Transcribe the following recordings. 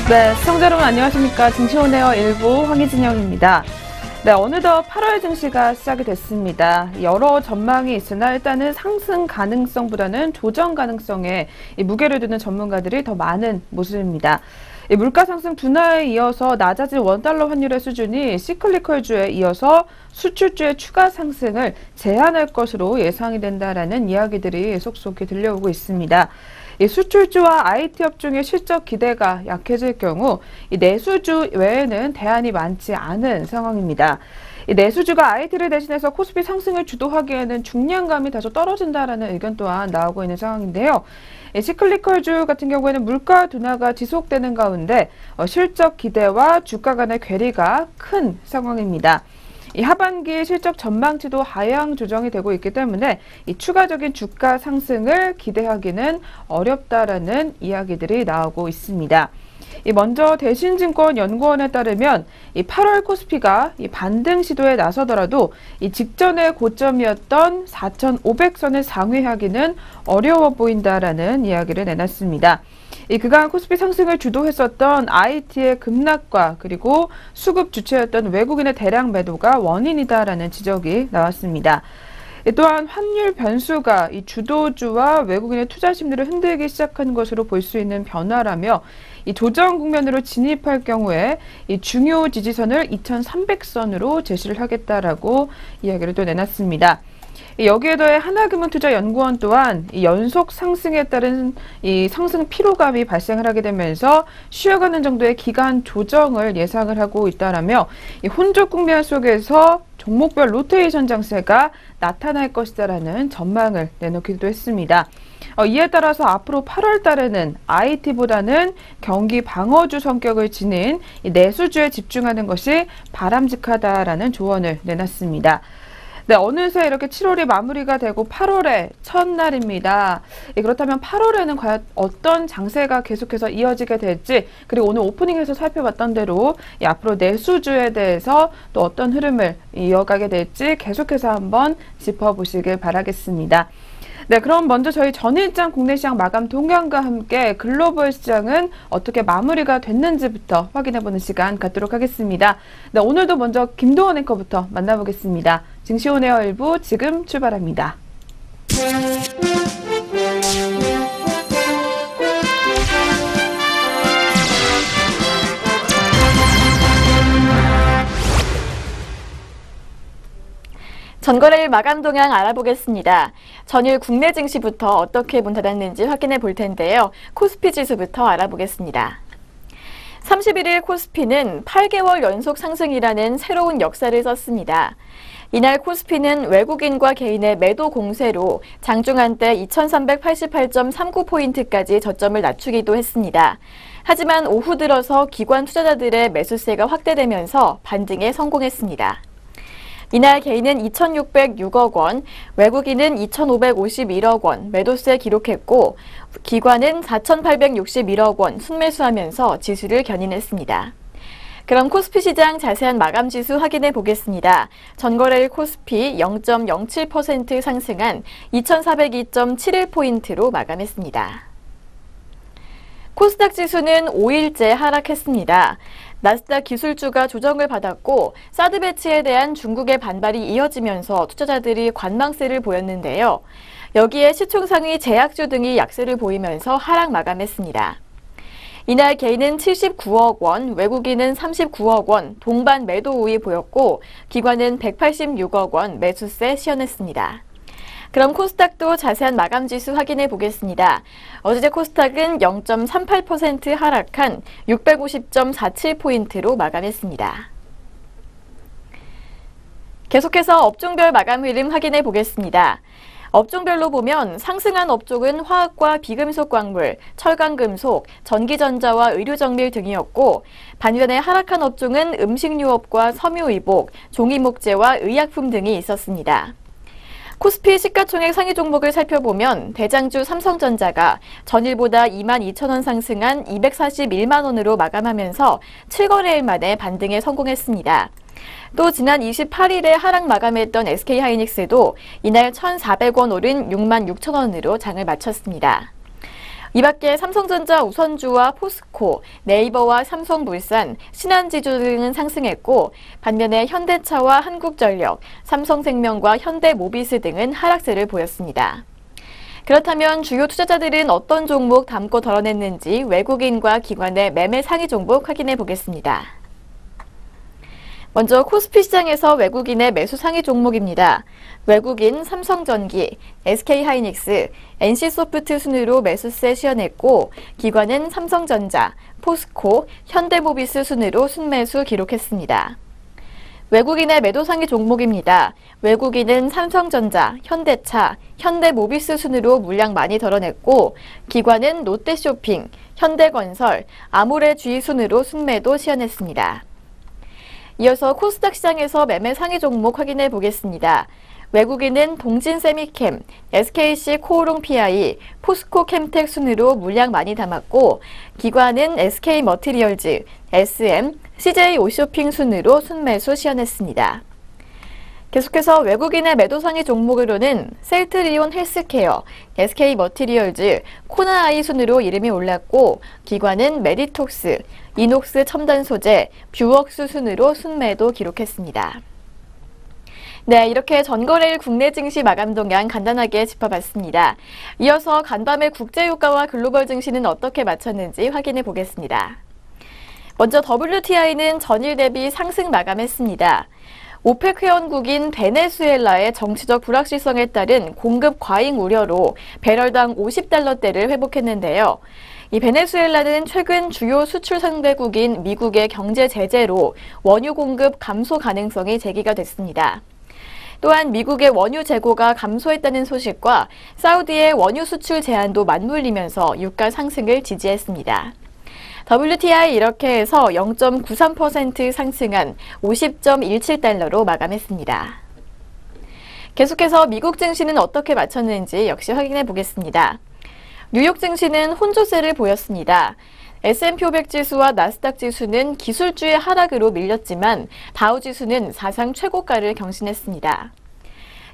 네, 시청자 여러분 안녕하십니까. 증시오네어 일부 황희진영입니다. 네, 어느덧 8월 증시가 시작이 됐습니다. 여러 전망이 있으나 일단은 상승 가능성보다는 조정 가능성에 무게를 두는 전문가들이 더 많은 모습입니다. 물가 상승 둔화에 이어서 낮아진 원달러 환율의 수준이 시클리컬주에 이어서 수출주의 추가 상승을 제한할 것으로 예상이 된다라는 이야기들이 속속히 들려오고 있습니다. 수출주와 IT 업종의 실적 기대가 약해질 경우 내수주 외에는 대안이 많지 않은 상황입니다. 내수주가 IT를 대신해서 코스피 상승을 주도하기에는 중량감이 다소 떨어진다라는 의견 또한 나오고 있는 상황인데요. 시클리컬주 같은 경우에는 물가 둔화가 지속되는 가운데 실적 기대와 주가 간의 괴리가 큰 상황입니다. 이 하반기 실적 전망치도 하향 조정이 되고 있기 때문에 이 추가적인 주가 상승을 기대하기는 어렵다라는 이야기들이 나오고 있습니다. 먼저 대신증권연구원에 따르면 이 8월 코스피가 이 반등 시도에 나서더라도 이 직전의 고점이었던 4,500선을 상회하기는 어려워 보인다라는 이야기를 내놨습니다. 그간 코스피 상승을 주도했었던 IT의 급락과 그리고 수급 주체였던 외국인의 대량 매도가 원인이다라는 지적이 나왔습니다. 또한 환율 변수가 이 주도주와 외국인의 투자 심리를 흔들기 시작한 것으로 볼 수 있는 변화라며 이 조정 국면으로 진입할 경우에 이 중요 지지선을 2,300선으로 제시를 하겠다라고 이야기를 또 내놨습니다. 여기에 더해 하나금융투자연구원 또한 이 연속 상승에 따른 이 상승 피로감이 발생을 하게 되면서 쉬어가는 정도의 기간 조정을 예상을 하고 있다라며 이 혼조 국면 속에서 종목별 로테이션 장세가 나타날 것이다라는 전망을 내놓기도 했습니다. 이에 따라서 앞으로 8월 달에는 IT보다는 경기 방어주 성격을 지닌 이 내수주에 집중하는 것이 바람직하다라는 조언을 내놨습니다. 네, 어느새 이렇게 7월이 마무리가 되고 8월의 첫날입니다. 그렇다면 8월에는 과연 어떤 장세가 계속해서 이어지게 될지, 그리고 오늘 오프닝에서 살펴봤던 대로 앞으로 내수주에 대해서 또 어떤 흐름을 이어가게 될지 계속해서 한번 짚어보시길 바라겠습니다. 네, 그럼 먼저 저희 전일장 국내 시장 마감 동향과 함께 글로벌 시장은 어떻게 마무리가 됐는지부터 확인해보는 시간 갖도록 하겠습니다. 네, 오늘도 먼저 김도원 앵커부터 만나보겠습니다. 증시오네어 일부 지금 출발합니다. 전거래일 마감 동향 알아보겠습니다. 전일 국내 증시부터 어떻게 문 닫았는지 확인해 볼 텐데요. 코스피 지수부터 알아보겠습니다. 31일 코스피는 8개월 연속 상승이라는 새로운 역사를 썼습니다. 이날 코스피는 외국인과 개인의 매도 공세로 장중 한때 2388.39포인트까지 저점을 낮추기도 했습니다. 하지만 오후 들어서 기관 투자자들의 매수세가 확대되면서 반등에 성공했습니다. 이날 개인은 2,606억 원, 외국인은 2,551억 원 매도세 기록했고 기관은 4,861억 원 순매수하면서 지수를 견인했습니다. 그럼 코스피 시장 자세한 마감 지수 확인해 보겠습니다. 전거래일 코스피 0.07% 상승한 2,402.71포인트로 마감했습니다. 코스닥 지수는 5일째 하락했습니다. 나스닥 기술주가 조정을 받았고 사드 배치에 대한 중국의 반발이 이어지면서 투자자들이 관망세를 보였는데요. 여기에 시총상위 제약주 등이 약세를 보이면서 하락 마감했습니다. 이날 개인은 79억 원, 외국인은 39억 원 동반 매도 우위 보였고 기관은 186억 원 매수세 시현했습니다. 그럼 코스닥도 자세한 마감 지수 확인해 보겠습니다. 어제 코스닥은 0.38% 하락한 650.47포인트로 마감했습니다. 계속해서 업종별 마감 흐름 확인해 보겠습니다. 업종별로 보면 상승한 업종은 화학과 비금속 광물, 철강금속, 전기전자와 의료정밀 등이었고 반면에 하락한 업종은 음식유업과 섬유의복, 종이목재와 의약품 등이 있었습니다. 코스피 시가총액 상위 종목을 살펴보면 대장주 삼성전자가 전일보다 22,000원 상승한 241만 원으로 마감하면서 7거래일 만에 반등에 성공했습니다. 또 지난 28일에 하락 마감했던 SK하이닉스도 이날 1,400원 오른 66,000원으로 장을 마쳤습니다. 이 밖에 삼성전자 우선주와 포스코, 네이버와 삼성물산, 신한지주 등은 상승했고 반면에 현대차와 한국전력, 삼성생명과 현대모비스 등은 하락세를 보였습니다. 그렇다면 주요 투자자들은 어떤 종목 담고 덜어냈는지 외국인과 기관의 매매 상위 종목 확인해 보겠습니다. 먼저 코스피 시장에서 외국인의 매수 상위 종목입니다. 외국인 삼성전기, SK하이닉스, NC소프트 순으로 매수세 시현했고 기관은 삼성전자, 포스코, 현대모비스 순으로 순매수 기록했습니다. 외국인의 매도 상위 종목입니다. 외국인은 삼성전자, 현대차, 현대모비스 순으로 물량 많이 덜어냈고 기관은 롯데쇼핑, 현대건설, 아모레 순으로 순매도 시현했습니다. 이어서 코스닥 시장에서 매매 상위 종목 확인해 보겠습니다. 외국인은 동진세미캠, SKC 코오롱 PI, 포스코 캠텍 순으로 물량 많이 담았고 기관은 SK머티리얼즈, SM, CJ 오쇼핑 순으로 순매수 시현했습니다. 계속해서 외국인의 매도 상위 종목으로는 셀트리온 헬스케어, SK머티리얼즈, 코나아이 순으로 이름이 올랐고 기관은 메디톡스, 이녹스 첨단소재, 뷰웍스 순으로 순매도 기록했습니다. 네, 이렇게 전거래일 국내 증시 마감 동향 간단하게 짚어봤습니다. 이어서 간밤의 국제유가와 글로벌 증시는 어떻게 맞췄는지 확인해 보겠습니다. 먼저 WTI는 전일 대비 상승 마감했습니다. 오펙 회원국인 베네수엘라의 정치적 불확실성에 따른 공급 과잉 우려로 배럴당 50달러대를 회복했는데요. 이 베네수엘라는 최근 주요 수출 상대국인 미국의 경제 제재로 원유 공급 감소 가능성이 제기가 됐습니다. 또한 미국의 원유 재고가 감소했다는 소식과 사우디의 원유 수출 제한도 맞물리면서 유가 상승을 지지했습니다. WTI 이렇게 해서 0.93% 상승한 50.17달러로 마감했습니다. 계속해서 미국 증시는 어떻게 맞췄는지 역시 확인해 보겠습니다. 뉴욕 증시는 혼조세를 보였습니다. S&P 500 지수와 나스닥 지수는 기술주의 하락으로 밀렸지만 다우 지수는 사상 최고가를 경신했습니다.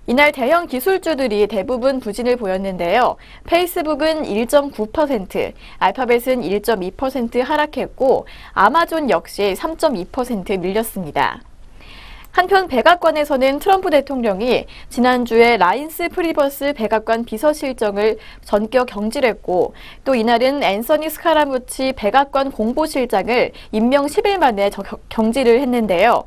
이날 대형 기술주들이 대부분 부진을 보였는데요. 페이스북은 1.9%, 알파벳은 1.2% 하락했고 아마존 역시 3.2% 밀렸습니다. 한편 백악관에서는 트럼프 대통령이 지난주에 라인스 프리버스 백악관 비서실장을 전격 경질했고 또 이날은 앤서니 스카라무치 백악관 공보실장을 임명 10일 만에 경질을 했는데요.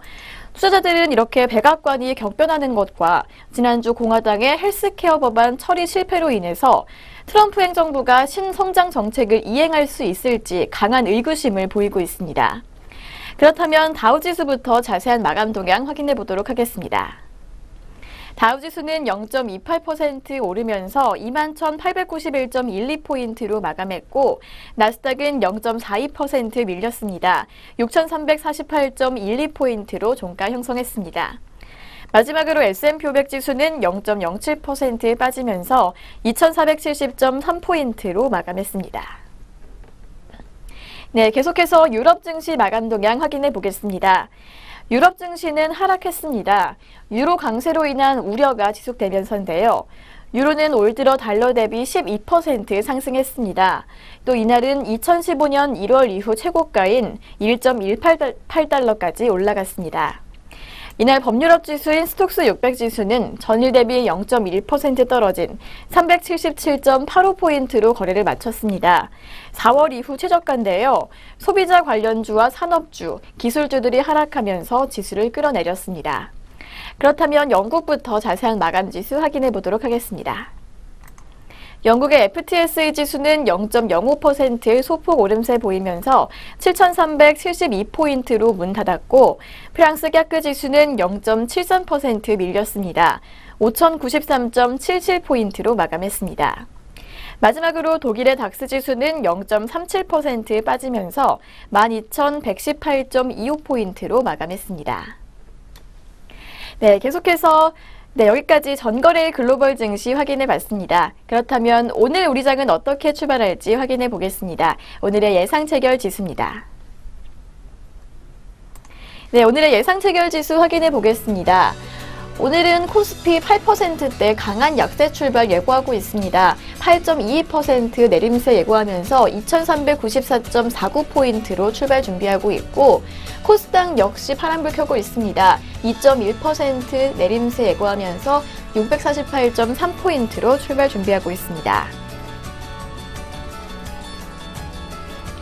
투자자들은 이렇게 백악관이 격변하는 것과 지난주 공화당의 헬스케어 법안 처리 실패로 인해서 트럼프 행정부가 신성장 정책을 이행할 수 있을지 강한 의구심을 보이고 있습니다. 그렇다면 다우지수부터 자세한 마감 동향 확인해 보도록 하겠습니다. 다우지수는 0.28% 오르면서 21,891.12포인트로 마감했고 나스닥은 0.42% 밀렸습니다. 6,348.12포인트로 종가 형성했습니다. 마지막으로 S&P 500 지수는 0.07% 빠지면서 2,470.3포인트로 마감했습니다. 네, 계속해서 유럽 증시 마감 동향 확인해 보겠습니다. 유럽 증시는 하락했습니다. 유로 강세로 인한 우려가 지속되면서인데요. 유로는 올 들어 달러 대비 12% 상승했습니다. 또 이날은 2015년 1월 이후 최고가인 1.18달러까지 올라갔습니다. 이날 범유럽 지수인 스톡스 600 지수는 전일 대비 0.1% 떨어진 377.85포인트로 거래를 마쳤습니다. 4월 이후 최저가인데요. 소비자 관련주와 산업주, 기술주들이 하락하면서 지수를 끌어내렸습니다. 그렇다면 영국부터 자세한 마감 지수 확인해 보도록 하겠습니다. 영국의 FTSE 지수는 0.05% 소폭 오름세 보이면서 7,372포인트로 문 닫았고 프랑스 캬크 지수는 0.73% 밀렸습니다. 5,093.77포인트로 마감했습니다. 마지막으로 독일의 닥스 지수는 0.37% 빠지면서 12,118.25포인트로 마감했습니다. 네, 계속해서 여기까지 전거래일 글로벌 증시 확인해 봤습니다. 그렇다면 오늘 우리 장은 어떻게 출발할지 확인해 보겠습니다. 오늘의 예상 체결 지수입니다. 네, 오늘의 예상 체결 지수 확인해 보겠습니다. 오늘은 코스피 8%대 강한 약세 출발 예고하고 있습니다. 8.22% 내림세 예고하면서 2394.49포인트로 출발 준비하고 있고, 코스닥 역시 파란불 켜고 있습니다. 2.1% 내림세 예고하면서 648.3포인트로 출발 준비하고 있습니다.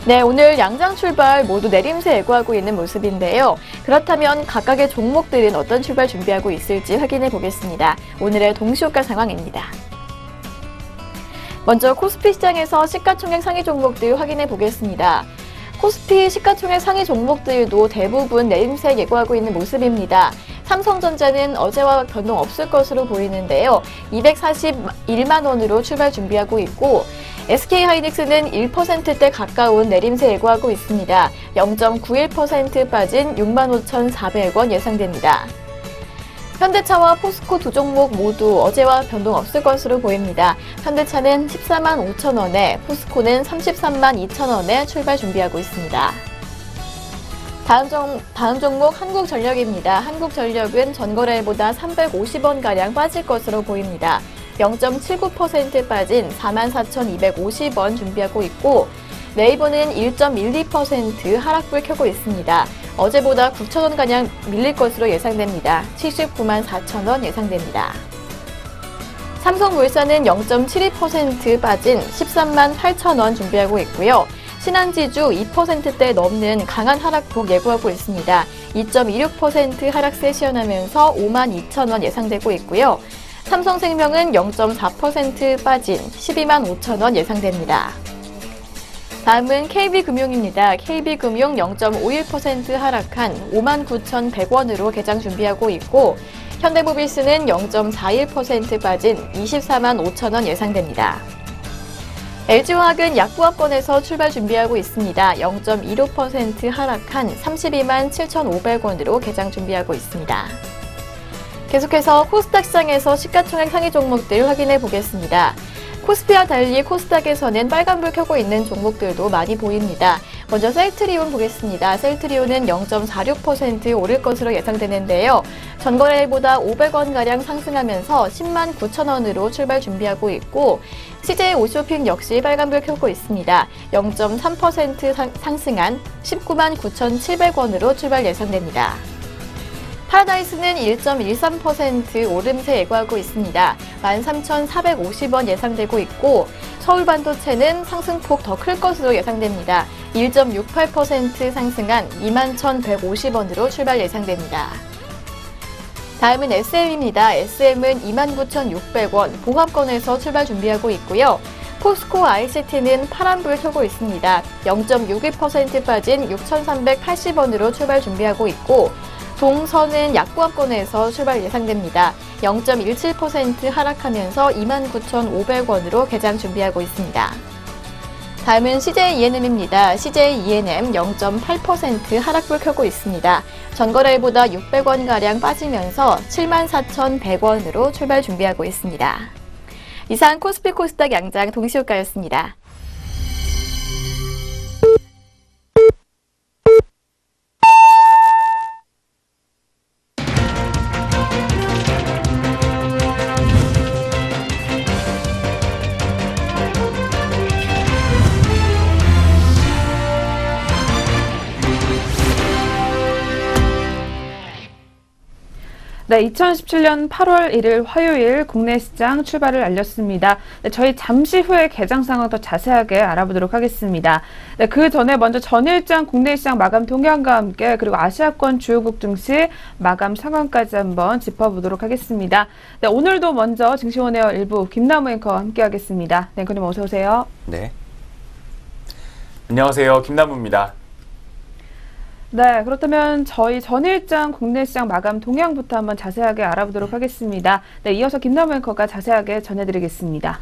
네, 오늘 양장 출발 모두 내림세 예고하고 있는 모습인데요. 그렇다면 각각의 종목들은 어떤 출발 준비하고 있을지 확인해 보겠습니다. 오늘의 동시효과 상황입니다. 먼저 코스피 시장에서 시가총액 상위 종목들 확인해 보겠습니다. 코스피 시가총액 상위 종목들도 대부분 내림세 예고하고 있는 모습입니다. 삼성전자는 어제와 변동 없을 것으로 보이는데요. 241만 원으로 출발 준비하고 있고, SK하이닉스는 1%대 가까운 내림세 예고하고 있습니다. 0.91% 빠진 65,400원 예상됩니다. 현대차와 포스코 두 종목 모두 어제와 변동 없을 것으로 보입니다. 현대차는 14만 5천 원에, 포스코는 33만 2천 원에 출발 준비하고 있습니다. 다음 종목 한국전력입니다. 한국전력은 전거래일보다 350원가량 빠질 것으로 보입니다. 0.79% 빠진 44,250원 준비하고 있고, 네이버는 1.12% 하락불 켜고 있습니다. 어제보다 9,000원가량 밀릴 것으로 예상됩니다. 79만 4,000원 예상됩니다. 삼성물산은 0.72% 빠진 13만 8,000원 준비하고 있고요. 신한지주 2%대 넘는 강한 하락폭 예고하고 있습니다. 2.26% 하락세 시현하면서 5만 2,000원 예상되고 있고요. 삼성생명은 0.4% 빠진 12만 5,000원 예상됩니다. 다음은 KB금융입니다. KB금융 0.51% 하락한 5만 9,100원으로 개장 준비하고 있고, 현대모비스는 0.41% 빠진 24만 5,000원 예상됩니다. LG화학은 약부합권에서 출발 준비하고 있습니다. 0.15% 하락한 32만 7,500원으로 개장 준비하고 있습니다. 계속해서 코스닥 시장에서 시가총액 상위 종목들 확인해 보겠습니다. 코스피와 달리 코스닥에서는 빨간불 켜고 있는 종목들도 많이 보입니다. 먼저 셀트리온 보겠습니다. 셀트리온은 0.46% 오를 것으로 예상되는데요. 전거래일보다 500원가량 상승하면서 10만 9천 원으로 출발 준비하고 있고, CJ 오쇼핑 역시 빨간불 켜고 있습니다. 0.3% 상승한 19만 9,700원으로 출발 예상됩니다. 파라다이스는 1.13% 오름세 예고하고 있습니다. 13,450원 예상되고 있고, 서울반도체는 상승폭 더 클 것으로 예상됩니다. 1.68% 상승한 21,150원으로 출발 예상됩니다. 다음은 SM입니다. SM은 29,600원 봉합권에서 출발 준비하고 있고요. 포스코 ICT는 파란불 켜고 있습니다. 0.61% 빠진 6,380원으로 출발 준비하고 있고, 동선은 약부합권에서 출발 예상됩니다. 0.17% 하락하면서 29,500원으로 개장 준비하고 있습니다. 다음은 CJ-ENM입니다. CJ-ENM 0.8% 하락불 켜고 있습니다. 전거래일보다 600원가량 빠지면서 74,100원으로 출발 준비하고 있습니다. 이상 코스피 코스닥 양장 동시효과였습니다. 네, 2017년 8월 1일 화요일 국내 시장 출발을 알렸습니다. 네, 저희 잠시 후에 개장 상황 더 자세하게 알아보도록 하겠습니다. 네, 그 전에 먼저 전일장 국내 시장 마감 동향과 함께 그리고 아시아권 주요국 증시 마감 상황까지 한번 짚어보도록 하겠습니다. 네, 오늘도 먼저 증시원에어 일부 김남우 앵커와 함께하겠습니다. 네, 앵커님 어서 오세요. 네. 안녕하세요. 김남우입니다. 네, 그렇다면 저희 전일장 국내 시장 마감 동향부터 한번 자세하게 알아보도록 하겠습니다. 네, 이어서 김남우 앵커가 자세하게 전해드리겠습니다.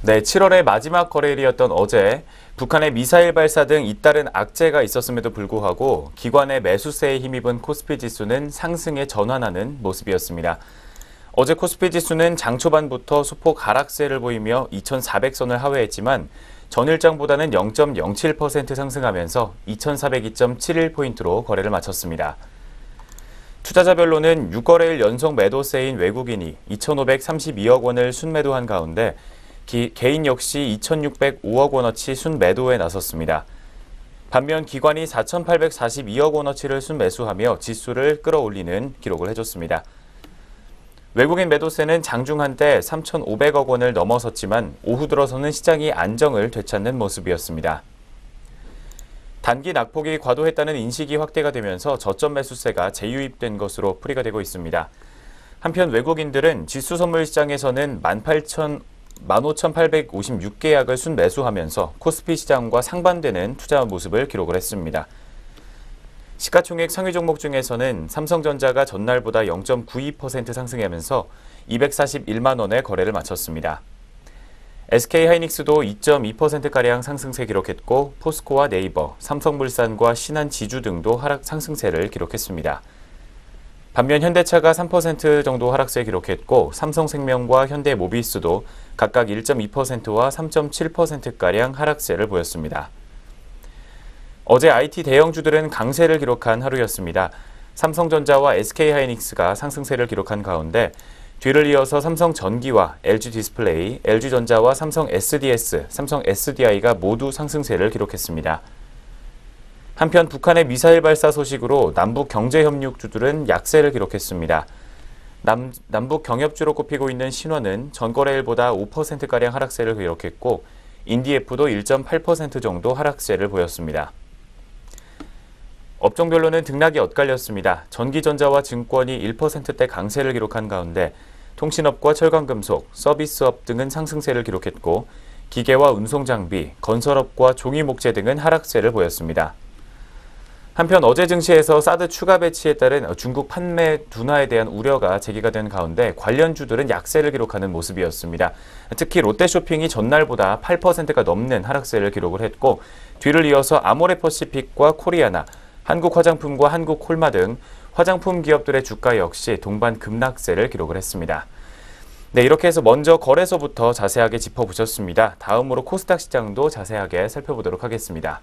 네, 7월의 마지막 거래일이었던 어제 북한의 미사일 발사 등 잇따른 악재가 있었음에도 불구하고 기관의 매수세에 힘입은 코스피 지수는 상승에 전환하는 모습이었습니다. 어제 코스피 지수는 장 초반부터 소폭 하락세를 보이며 2,400선을 하회했지만 전일장보다는 0.07% 상승하면서 2,402.71포인트로 거래를 마쳤습니다. 투자자별로는 6거래일 연속 매도세인 외국인이 2,532억 원을 순매도한 가운데 개인 역시 2,605억 원어치 순매도에 나섰습니다. 반면 기관이 4,842억 원어치를 순매수하며 지수를 끌어올리는 기록을 해줬습니다. 외국인 매도세는 장중 한때 3,500억 원을 넘어섰지만 오후 들어서는 시장이 안정을 되찾는 모습이었습니다. 단기 낙폭이 과도했다는 인식이 확대가 되면서 저점 매수세가 재유입된 것으로 풀이가 되고 있습니다. 한편 외국인들은 지수 선물 시장에서는 15,856계약을 순매수하면서 코스피 시장과 상반되는 투자 모습을 기록을 했습니다. 시가총액 상위 종목 중에서는 삼성전자가 전날보다 0.92% 상승하면서 241만 원의 거래를 마쳤습니다. SK하이닉스도 2.2%가량 상승세 기록했고 포스코와 네이버, 삼성물산과 신한지주 등도 하락 상승세를 기록했습니다. 반면 현대차가 3% 정도 하락세 기록했고 삼성생명과 현대모비스도 각각 1.2%와 3.7%가량 하락세를 보였습니다. 어제 IT 대형주들은 강세를 기록한 하루였습니다. 삼성전자와 SK하이닉스가 상승세를 기록한 가운데 뒤를 이어서 삼성전기와 LG디스플레이, LG전자와 삼성 SDS, 삼성 SDI가 모두 상승세를 기록했습니다. 한편 북한의 미사일 발사 소식으로 남북 경제협력주들은 약세를 기록했습니다. 남북 경협주로 꼽히고 있는 신원은 전거래일보다 5%가량 하락세를 기록했고 인디에프도 1.8% 정도 하락세를 보였습니다. 업종별로는 등락이 엇갈렸습니다. 전기전자와 증권이 1%대 강세를 기록한 가운데 통신업과 철강금속, 서비스업 등은 상승세를 기록했고 기계와 운송장비, 건설업과 종이목재 등은 하락세를 보였습니다. 한편 어제 증시에서 사드 추가 배치에 따른 중국 판매 둔화에 대한 우려가 제기가 된 가운데 관련주들은 약세를 기록하는 모습이었습니다. 특히 롯데쇼핑이 전날보다 8%가 넘는 하락세를 기록을 했고 뒤를 이어서 아모레퍼시픽과 코리아나, 한국화장품과 한국콜마 등 화장품 기업들의 주가 역시 동반 급락세를 기록을 했습니다. 네, 이렇게 해서 먼저 거래소부터 자세하게 짚어보셨습니다. 다음으로 코스닥 시장도 자세하게 살펴보도록 하겠습니다.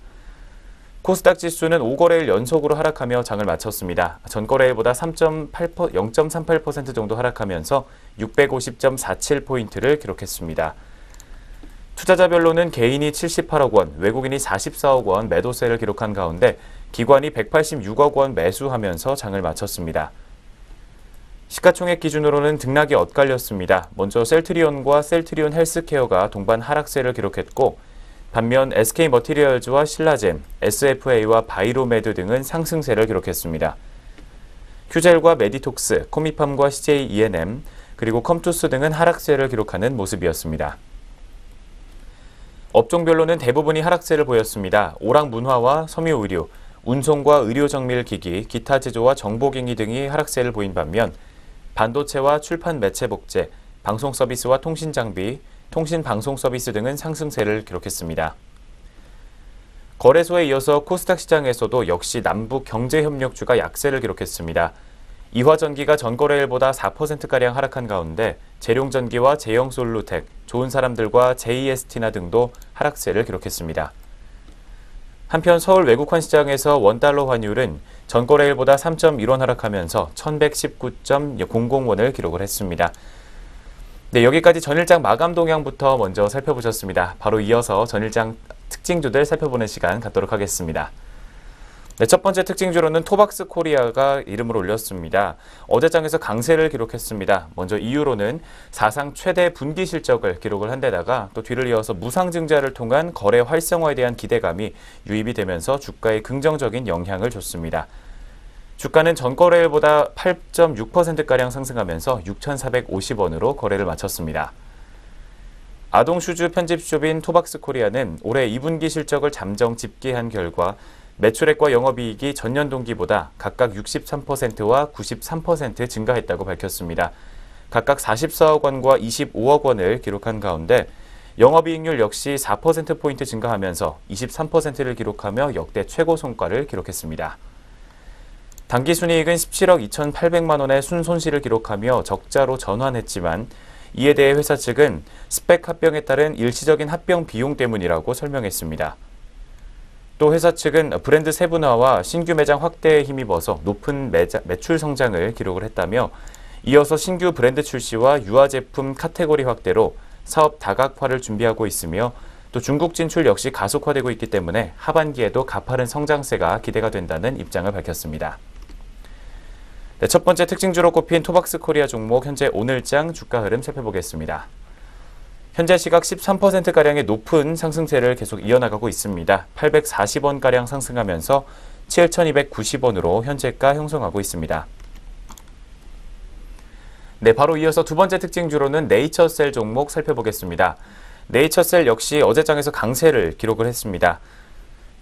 코스닥 지수는 5거래일 연속으로 하락하며 장을 마쳤습니다. 전거래일보다 0.38% 정도 하락하면서 650.47포인트를 기록했습니다. 투자자별로는 개인이 78억 원, 외국인이 44억 원 매도세를 기록한 가운데 기관이 186억 원 매수하면서 장을 마쳤습니다. 시가총액 기준으로는 등락이 엇갈렸습니다. 먼저 셀트리온과 셀트리온 헬스케어가 동반 하락세를 기록했고 반면 SK머티리얼즈와 신라젠, SFA와 바이로메드 등은 상승세를 기록했습니다. 휴젤과 메디톡스, 코미팜과 CJ E&M, 그리고 컴투스 등은 하락세를 기록하는 모습이었습니다. 업종별로는 대부분이 하락세를 보였습니다. 오락문화와 섬유의류, 운송과 의료정밀기기, 기타 제조와 정보갱이 등이 하락세를 보인 반면 반도체와 출판 매체 복제, 방송서비스와 통신장비, 통신방송서비스 등은 상승세를 기록했습니다. 거래소에 이어서 코스닥 시장에서도 역시 남북 경제협력주가 약세를 기록했습니다. 이화전기가 전거래일보다 4%가량 하락한 가운데 재룡전기와 제영솔루텍, 좋은사람들과 JEST나 등도 하락세를 기록했습니다. 한편 서울 외국환 시장에서 원달러 환율은 전거래일보다 3.1원 하락하면서 1119.00원을 기록을 했습니다. 네, 여기까지 전일장 마감 동향부터 먼저 살펴보셨습니다. 바로 이어서 전일장 특징주들 살펴보는 시간 갖도록 하겠습니다. 네, 첫 번째 특징주로는 토박스 코리아가 이름을 올렸습니다. 어제 장에서 강세를 기록했습니다. 먼저 이유로는 사상 최대 분기 실적을 기록을 한 데다가 또 뒤를 이어서 무상증자를 통한 거래 활성화에 대한 기대감이 유입이 되면서 주가에 긍정적인 영향을 줬습니다. 주가는 전거래일보다 8.6%가량 상승하면서 6,450원으로 거래를 마쳤습니다. 아동슈즈 편집숍인 토박스 코리아는 올해 2분기 실적을 잠정 집계한 결과 매출액과 영업이익이 전년 동기보다 각각 63%와 93% 증가했다고 밝혔습니다. 각각 44억 원과 25억 원을 기록한 가운데 영업이익률 역시 4%포인트 증가하면서 23%를 기록하며 역대 최고 성과를 기록했습니다. 당기순이익은 17억 2,800만 원의 순손실을 기록하며 적자로 전환했지만 이에 대해 회사 측은 스펙 합병에 따른 일시적인 합병 비용 때문이라고 설명했습니다. 또 회사 측은 브랜드 세분화와 신규 매장 확대에 힘입어서 높은 매출 성장을 기록을 했다며 이어서 신규 브랜드 출시와 유아 제품 카테고리 확대로 사업 다각화를 준비하고 있으며 또 중국 진출 역시 가속화되고 있기 때문에 하반기에도 가파른 성장세가 기대가 된다는 입장을 밝혔습니다. 네, 첫 번째 특징주로 꼽힌 토박스 코리아 종목 현재 오늘장 주가 흐름 살펴보겠습니다. 현재 시각 13%가량의 높은 상승세를 계속 이어나가고 있습니다. 840원가량 상승하면서 7,290원으로 현재가 형성하고 있습니다. 네, 바로 이어서 두 번째 특징주로는 네이처셀 종목 살펴보겠습니다. 네이처셀 역시 어제장에서 강세를 기록을 했습니다.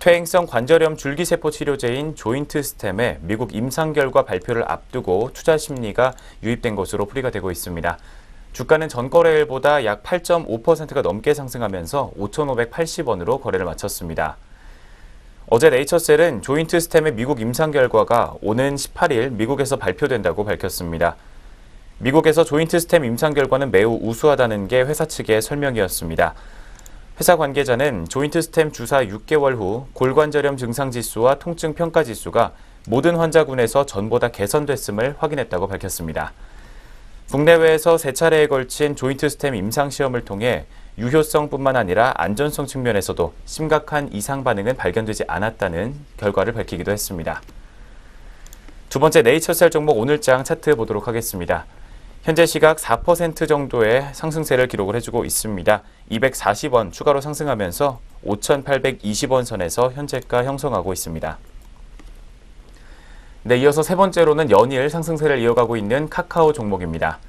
퇴행성 관절염 줄기세포 치료제인 조인트 스템의 미국 임상 결과 발표를 앞두고 투자 심리가 유입된 것으로 풀이가 되고 있습니다. 주가는 전거래일보다 약 8.5%가 넘게 상승하면서 5,580원으로 거래를 마쳤습니다. 어제 네이처셀은 조인트 스템의 미국 임상 결과가 오는 18일 미국에서 발표된다고 밝혔습니다. 미국에서 조인트 스템 임상 결과는 매우 우수하다는 게 회사 측의 설명이었습니다. 회사 관계자는 조인트 스템 주사 6개월 후 골관절염 증상 지수와 통증 평가 지수가 모든 환자군에서 전보다 개선됐음을 확인했다고 밝혔습니다. 국내외에서 3차례에 걸친 조인트 스템 임상 시험을 통해 유효성뿐만 아니라 안전성 측면에서도 심각한 이상 반응은 발견되지 않았다는 결과를 밝히기도 했습니다. 두 번째 네이처셀 종목 오늘장 차트 보도록 하겠습니다. 현재 시각 4% 정도의 상승세를 기록을 해주고 있습니다. 240원 추가로 상승하면서 5,820원 선에서 현재가 형성하고 있습니다. 네, 이어서 세 번째로는 연일 상승세를 이어가고 있는 카카오 종목입니다.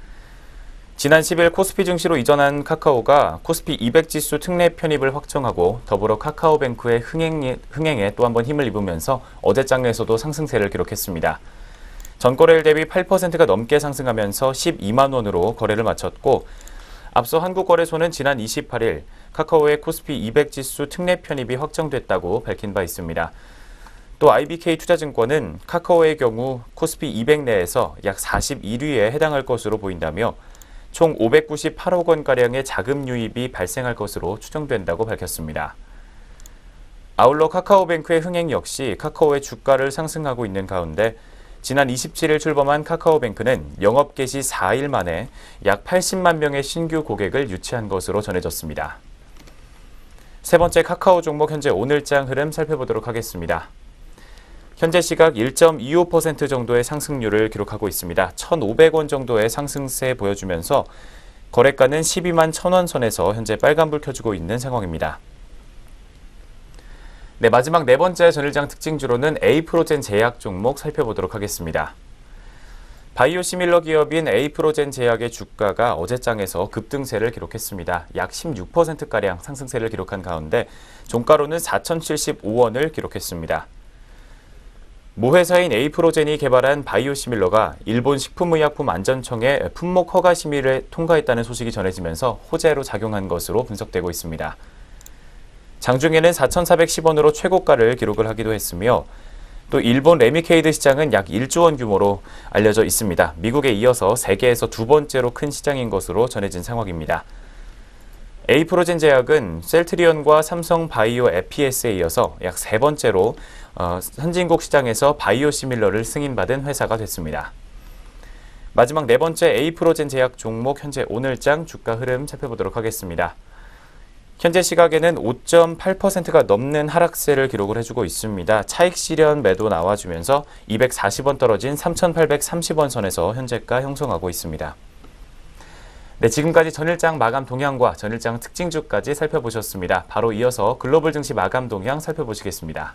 지난 10일 코스피 증시로 이전한 카카오가 코스피 200 지수 특례 편입을 확정하고 더불어 카카오뱅크의 흥행에 또 한 번 힘을 입으면서 어제장에서도 상승세를 기록했습니다. 전거래일 대비 8%가 넘게 상승하면서 12만 원으로 거래를 마쳤고 앞서 한국거래소는 지난 28일 카카오의 코스피 200 지수 특례 편입이 확정됐다고 밝힌 바 있습니다. 또 IBK 투자증권은 카카오의 경우 코스피 200 내에서 약 41위에 해당할 것으로 보인다며 총 598억 원가량의 자금 유입이 발생할 것으로 추정된다고 밝혔습니다. 아울러 카카오뱅크의 흥행 역시 카카오의 주가를 상승하고 있는 가운데 지난 27일 출범한 카카오뱅크는 영업 개시 4일 만에 약 80만 명의 신규 고객을 유치한 것으로 전해졌습니다. 세 번째 카카오 종목 현재 오늘장 흐름 살펴보도록 하겠습니다. 현재 시각 1.25% 정도의 상승률을 기록하고 있습니다. 1,500원 정도의 상승세 보여주면서 거래가는 12만 1,000원 선에서 현재 빨간불 켜주고 있는 상황입니다. 네, 마지막 네 번째 전일장 특징주로는 에이프로젠 제약 종목 살펴보도록 하겠습니다. 바이오시밀러 기업인 에이프로젠 제약의 주가가 어제장에서 급등세를 기록했습니다. 약 16%가량 상승세를 기록한 가운데 종가로는 4,075원을 기록했습니다. 모 회사인 에이프로젠이 개발한 바이오시밀러가 일본 식품의약품안전청의 품목 허가 심의를 통과했다는 소식이 전해지면서 호재로 작용한 것으로 분석되고 있습니다. 장중에는 4,410원으로 최고가를 기록을 하기도 했으며 또 일본 레미케이드 시장은 약 1조 원 규모로 알려져 있습니다. 미국에 이어서 세계에서 두 번째로 큰 시장인 것으로 전해진 상황입니다. 에이프로젠 제약은 셀트리온과 삼성 바이오 에피에스에 이어서 약 세 번째로 선진국 시장에서 바이오시밀러를 승인받은 회사가 됐습니다. 마지막 네 번째 에이프로젠 제약 종목 현재 오늘장 주가 흐름 살펴보도록 하겠습니다. 현재 시각에는 5.8%가 넘는 하락세를 기록을 해주고 있습니다. 차익 실현 매도 나와주면서 240원 떨어진 3,830원 선에서 현재가 형성하고 있습니다. 네, 지금까지 전일장 마감 동향과 전일장 특징주까지 살펴보셨습니다. 바로 이어서 글로벌 증시 마감 동향 살펴보시겠습니다.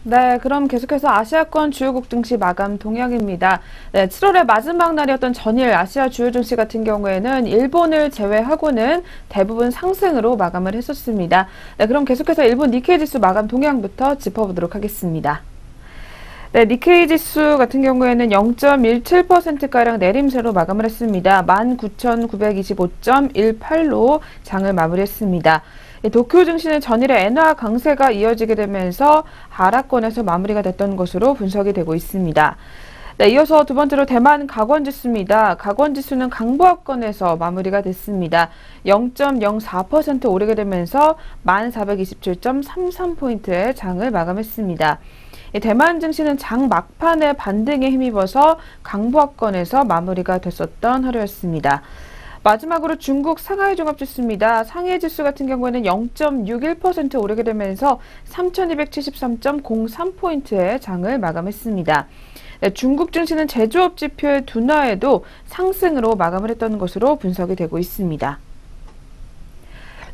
네, 그럼 계속해서 아시아권 주요국 증시 마감 동향입니다. 네, 7월의 마지막 날이었던 전일 아시아 주요 증시 같은 경우에는 일본을 제외하고는 대부분 상승으로 마감을 했었습니다. 네, 그럼 계속해서 일본 니케이 지수 마감 동향부터 짚어보도록 하겠습니다. 네, 니케이 지수 같은 경우에는 0.17%가량 내림세로 마감을 했습니다. 19,925.18로 장을 마무리했습니다. 도쿄 증시는 전일에 엔화 강세가 이어지게 되면서 하락권에서 마무리가 됐던 것으로 분석이 되고 있습니다. 네, 이어서 두 번째로 대만 각원지수입니다. 각원지수는 강보합권에서 마무리가 됐습니다. 0.04% 오르게 되면서 1427.33포인트의 장을 마감했습니다. 대만 증시는 장 막판에 반등에 힘입어서 강보합권에서 마무리가 됐었던 하루였습니다. 마지막으로 중국 상하이 종합지수입니다. 상하이 지수 같은 경우에는 0.61% 오르게 되면서 3273.03포인트의 장을 마감했습니다. 네, 중국 증시는 제조업 지표의 둔화에도 상승으로 마감을 했던 것으로 분석이 되고 있습니다.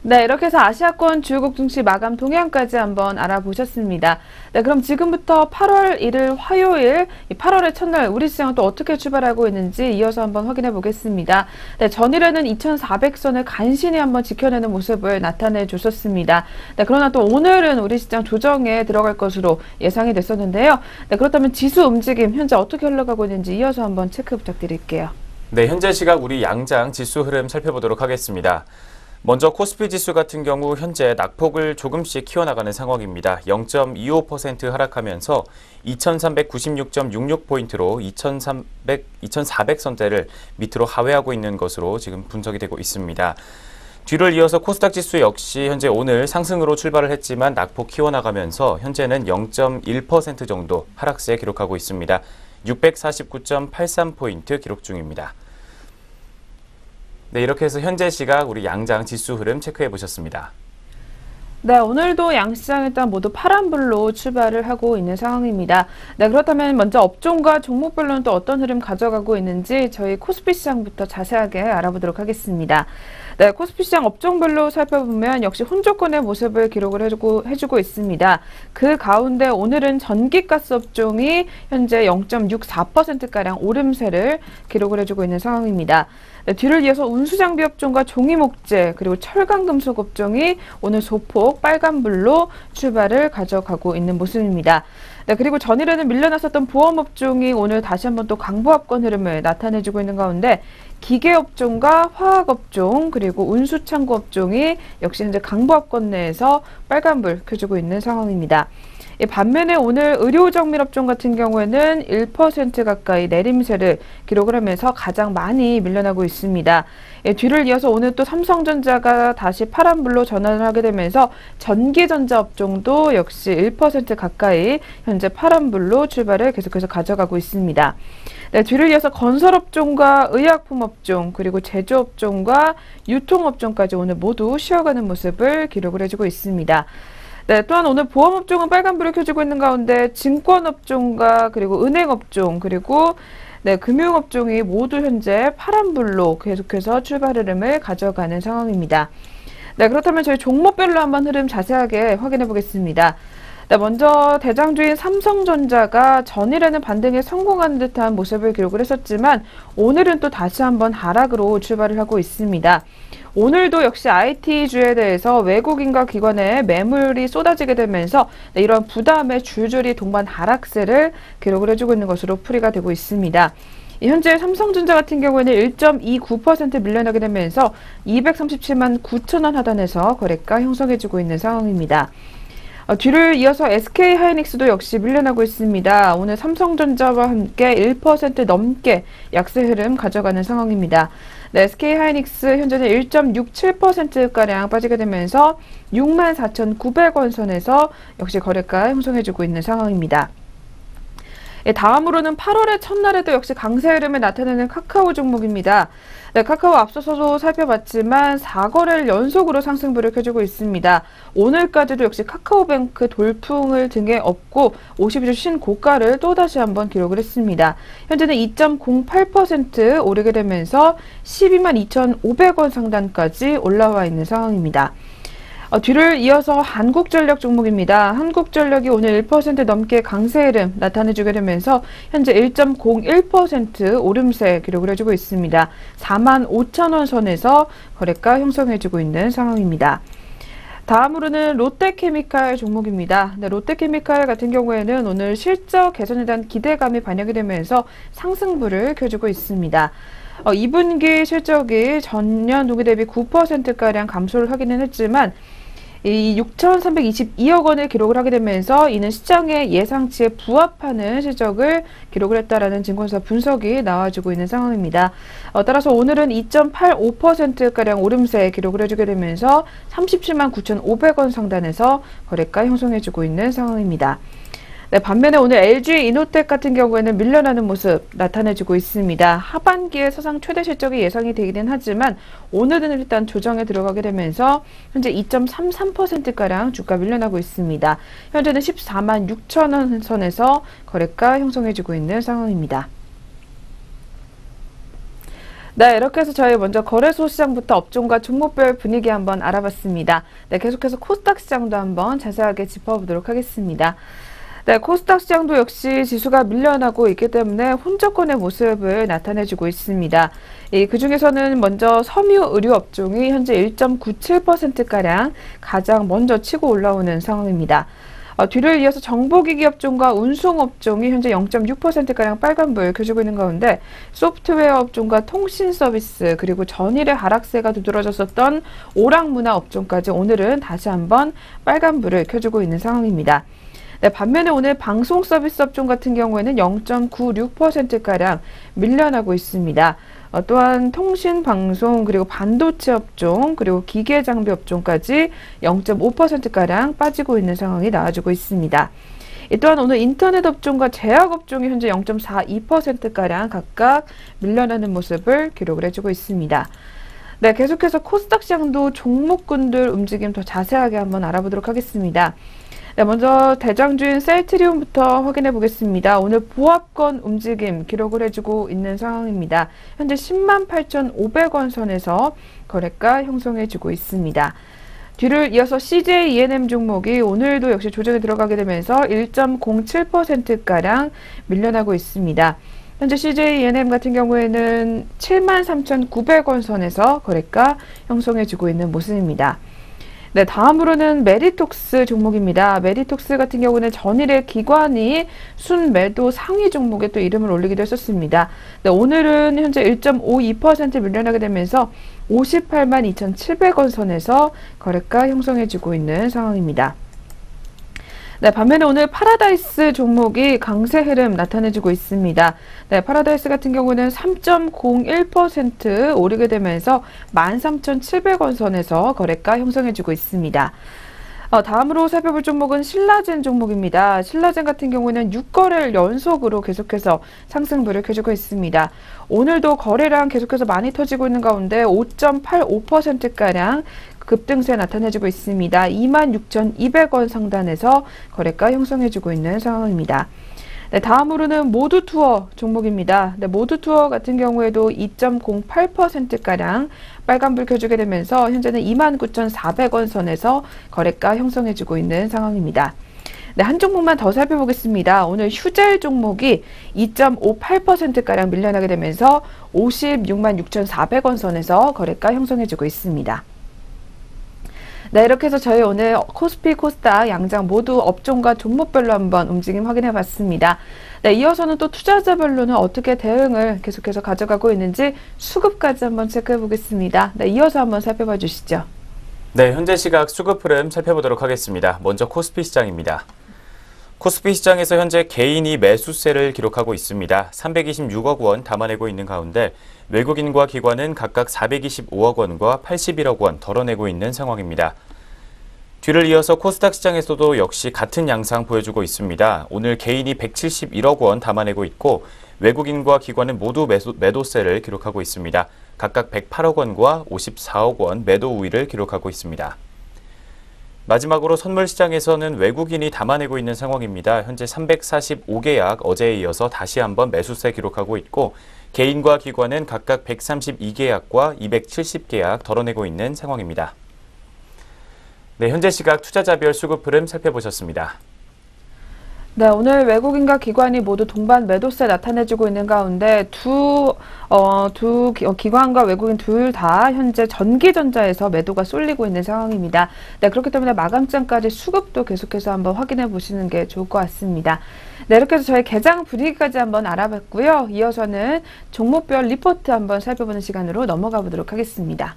네, 이렇게 해서 아시아권 주요국 증시 마감 동향까지 한번 알아보셨습니다. 네, 그럼 지금부터 8월 1일 화요일, 8월의 첫날 우리 시장은 또 어떻게 출발하고 있는지 이어서 한번 확인해 보겠습니다. 네, 전일에는 2400선을 간신히 한번 지켜내는 모습을 나타내 줬었습니다. 네, 그러나 또 오늘은 우리 시장 조정에 들어갈 것으로 예상이 됐었는데요. 네, 그렇다면 지수 움직임 현재 어떻게 흘러가고 있는지 이어서 한번 체크 부탁드릴게요. 네, 현재 시각 우리 양장 지수 흐름 살펴보도록 하겠습니다. 먼저 코스피 지수 같은 경우 현재 낙폭을 조금씩 키워나가는 상황입니다. 0.25% 하락하면서 2396.66포인트로 2400선대를 밑으로 하회하고 있는 것으로 지금 분석이 되고 있습니다. 뒤를 이어서 코스닥 지수 역시 현재 오늘 상승으로 출발을 했지만 낙폭 키워나가면서 현재는 0.1% 정도 하락세 기록하고 있습니다. 649.83포인트 기록 중입니다. 네, 이렇게 해서 현재 시각 우리 양장 지수 흐름 체크해 보셨습니다. 네, 오늘도 양시장 일단 모두 파란불로 출발을 하고 있는 상황입니다. 네, 그렇다면 먼저 업종과 종목별로는 또 어떤 흐름 가져가고 있는지 저희 코스피 시장부터 자세하게 알아보도록 하겠습니다. 네, 코스피 시장 업종별로 살펴보면 역시 혼조권의 모습을 기록을 해주고 있습니다. 그 가운데 오늘은 전기가스 업종이 현재 0.64%가량 오름세를 기록을 해주고 있는 상황입니다. 네, 뒤를 이어서 운수장비 업종과 종이목재 그리고 철강금속 업종이 오늘 소폭 빨간불로 출발을 가져가고 있는 모습입니다. 네, 그리고 전일에는 밀려났었던 보험업종이 오늘 다시 한번 또 강보합권 흐름을 나타내주고 있는 가운데 기계업종과 화학업종 그리고 운수창고업종이 역시 현재 강보합권 내에서 빨간불 켜주고 있는 상황입니다. 반면에 오늘 의료정밀업종 같은 경우에는 1% 가까이 내림세를 기록을 하면서 가장 많이 밀려나고 있습니다. 뒤를 이어서 오늘 또 삼성전자가 다시 파란불로 전환을 하게 되면서 전기전자 업종도 역시 1% 가까이 현재 파란불로 출발을 계속해서 가져가고 있습니다. 네, 뒤를 이어서 건설업종과 의약품업종 그리고 제조업종과 유통업종까지 오늘 모두 쉬어가는 모습을 기록을 해주고 있습니다. 네, 또한 오늘 보험업종은 빨간불을 켜주고 있는 가운데 증권업종과 그리고 은행업종 그리고 네, 금융업종이 모두 현재 파란불로 계속해서 출발 흐름을 가져가는 상황입니다. 네, 그렇다면 저희 종목별로 한번 흐름 자세하게 확인해 보겠습니다. 네, 먼저 대장주인 삼성전자가 전일에는 반등에 성공하는 듯한 모습을 기록을 했었지만 오늘은 또 다시 한번 하락으로 출발을 하고 있습니다. 오늘도 역시 IT주에 대해서 외국인과 기관의 매물이 쏟아지게 되면서 네, 이런 부담에 줄줄이 동반 하락세를 기록을 해주고 있는 것으로 풀이가 되고 있습니다. 현재 삼성전자 같은 경우에는 1.29% 밀려나게 되면서 237만 9천 원 하단에서 거래가 형성해주고 있는 상황입니다. 뒤를 이어서 SK하이닉스도 역시 밀려나고 있습니다. 오늘 삼성전자와 함께 1% 넘게 약세 흐름 가져가는 상황입니다. 네, SK하이닉스 현재는 1.67%가량 빠지게 되면서 64,900원 선에서 역시 거래가 형성해주고 있는 상황입니다. 다음으로는 8월의 첫날에도 역시 강세 흐름을 나타내는 카카오 종목입니다. 네, 카카오 앞서서도 살펴봤지만 4거래를 연속으로 상승불을 켜주고 있습니다. 오늘까지도 역시 카카오뱅크 돌풍을 등에 업고 52주 신고가를 또다시 한번 기록을 했습니다. 현재는 2.08% 오르게 되면서 122,500원 상단까지 올라와 있는 상황입니다. 뒤를 이어서 한국전력 종목입니다. 한국전력이 오늘 1% 넘게 강세 흐름 나타내주게 되면서 현재 1.01% 오름세 기록을 해주고 있습니다. 45,000원 선에서 거래가 형성해주고 있는 상황입니다. 다음으로는 롯데케미칼 종목입니다. 네, 롯데케미칼 같은 경우에는 오늘 실적 개선에 대한 기대감이 반영이 되면서 상승불을 켜주고 있습니다. 2분기 실적이 전년 동기 대비 9%가량 감소를 하기는 했지만 이 6,322억 원을 기록을 하게 되면서 이는 시장의 예상치에 부합하는 실적을 기록을 했다라는 증권사 분석이 나와주고 있는 상황입니다. 따라서 오늘은 2.85%가량 오름세 기록을 해주게 되면서 37만 9,500원 상단에서 거래가 형성해주고 있는 상황입니다. 네, 반면에 오늘 LG 이노텍 같은 경우에는 밀려나는 모습 나타내주고 있습니다. 하반기에 사상 최대 실적이 예상이 되기는 하지만 오늘은 일단 조정에 들어가게 되면서 현재 2.33%가량 주가 밀려나고 있습니다. 현재는 14만 6천 원 선에서 거래가 형성해주고 있는 상황입니다. 네, 이렇게 해서 저희 먼저 거래소 시장부터 업종과 종목별 분위기 한번 알아봤습니다. 네, 계속해서 코스닥 시장도 한번 자세하게 짚어보도록 하겠습니다. 네, 코스닥 시장도 역시 지수가 밀려나고 있기 때문에 혼조권의 모습을 나타내주고 있습니다. 그 중에서는 먼저 섬유 의류 업종이 현재 1.97%가량 가장 먼저 치고 올라오는 상황입니다. 뒤를 이어서 정보기기 업종과 운송 업종이 현재 0.6%가량 빨간불 켜주고 있는 가운데 소프트웨어 업종과 통신 서비스 그리고 전일의 하락세가 두드러졌었던 오락문화 업종까지 오늘은 다시 한번 빨간불을 켜주고 있는 상황입니다. 네, 반면에 오늘 방송 서비스 업종 같은 경우에는 0.96%가량 밀려나고 있습니다. 또한 통신, 방송, 그리고 반도체 업종, 그리고 기계 장비 업종까지 0.5%가량 빠지고 있는 상황이 나와주고 있습니다. 또한 오늘 인터넷 업종과 제약 업종이 현재 0.42%가량 각각 밀려나는 모습을 기록을 해주고 있습니다. 네, 계속해서 코스닥 시장도 종목군들 움직임 더 자세하게 한번 알아보도록 하겠습니다. 네, 먼저 대장주인 셀트리온부터 확인해 보겠습니다. 오늘 보합권 움직임 기록을 해주고 있는 상황입니다. 현재 10만 8,500원 선에서 거래가 형성해주고 있습니다. 뒤를 이어서 CJ E&M 종목이 오늘도 역시 조정에 들어가게 되면서 1.07%가량 밀려나고 있습니다. 현재 CJ E&M 같은 경우에는 7만 3,900원 선에서 거래가 형성해주고 있는 모습입니다. 네, 다음으로는 메디톡스 종목입니다. 메디톡스 같은 경우는 전일의 기관이 순매도 상위 종목에 또 이름을 올리기도 했었습니다. 네, 오늘은 현재 1.52% 밀려나게 되면서 58만 2,700원 선에서 거래가 형성해주고 있는 상황입니다. 네, 반면에 오늘 파라다이스 종목이 강세 흐름 나타내주고 있습니다. 네, 파라다이스 같은 경우는 3.01% 오르게 되면서 13,700원 선에서 거래가 형성해주고 있습니다. 다음으로 살펴볼 종목은 신라젠 종목입니다. 신라젠 같은 경우는 6거래일 연속으로 계속해서 상승불을 켜주고 있습니다. 오늘도 거래량 계속해서 많이 터지고 있는 가운데 5.85%가량 급등세 나타내주고 있습니다. 26,200원 상단에서 거래가 형성해주고 있는 상황입니다. 네, 다음으로는 모두투어 종목입니다. 네, 모두투어 같은 경우에도 2.08%가량 빨간불 켜주게 되면서 현재는 29,400원 선에서 거래가 형성해주고 있는 상황입니다. 네, 한 종목만 더 살펴보겠습니다. 오늘 휴젤 종목이 2.58%가량 밀려나게 되면서 56만 6,400원 선에서 거래가 형성해주고 있습니다. 네, 이렇게 해서 저희 오늘 코스피, 코스닥 양장 모두 업종과 종목별로 한번 움직임 확인해 봤습니다. 네, 이어서는 또 투자자별로는 어떻게 대응을 계속해서 가져가고 있는지 수급까지 한번 체크해 보겠습니다. 네, 이어서 한번 살펴봐 주시죠. 네, 현재 시각 수급 흐름 살펴보도록 하겠습니다. 먼저 코스피 시장입니다. 코스피 시장에서 현재 개인이 매수세를 기록하고 있습니다. 326억 원 담아내고 있는 가운데 외국인과 기관은 각각 425억 원과 81억 원 덜어내고 있는 상황입니다. 뒤를 이어서 코스닥 시장에서도 역시 같은 양상 보여주고 있습니다. 오늘 개인이 171억 원 담아내고 있고 외국인과 기관은 모두 매도세를 기록하고 있습니다. 각각 108억 원과 54억 원 매도 우위를 기록하고 있습니다. 마지막으로 선물시장에서는 외국인이 담아내고 있는 상황입니다. 현재 345계약 어제에 이어서 다시 한번 매수세 기록하고 있고 개인과 기관은 각각 132계약과 270계약 덜어내고 있는 상황입니다. 네, 현재 시각 투자자별 수급 흐름 살펴보셨습니다. 네, 오늘 외국인과 기관이 모두 동반 매도세 나타내주고 있는 가운데 기관과 외국인 둘 다 현재 전기전자에서 매도가 쏠리고 있는 상황입니다. 네, 그렇기 때문에 마감장까지 수급도 계속해서 한번 확인해 보시는 게 좋을 것 같습니다. 네, 이렇게 해서 저희 개장 분위기까지 한번 알아봤고요. 이어서는 종목별 리포트 한번 살펴보는 시간으로 넘어가 보도록 하겠습니다.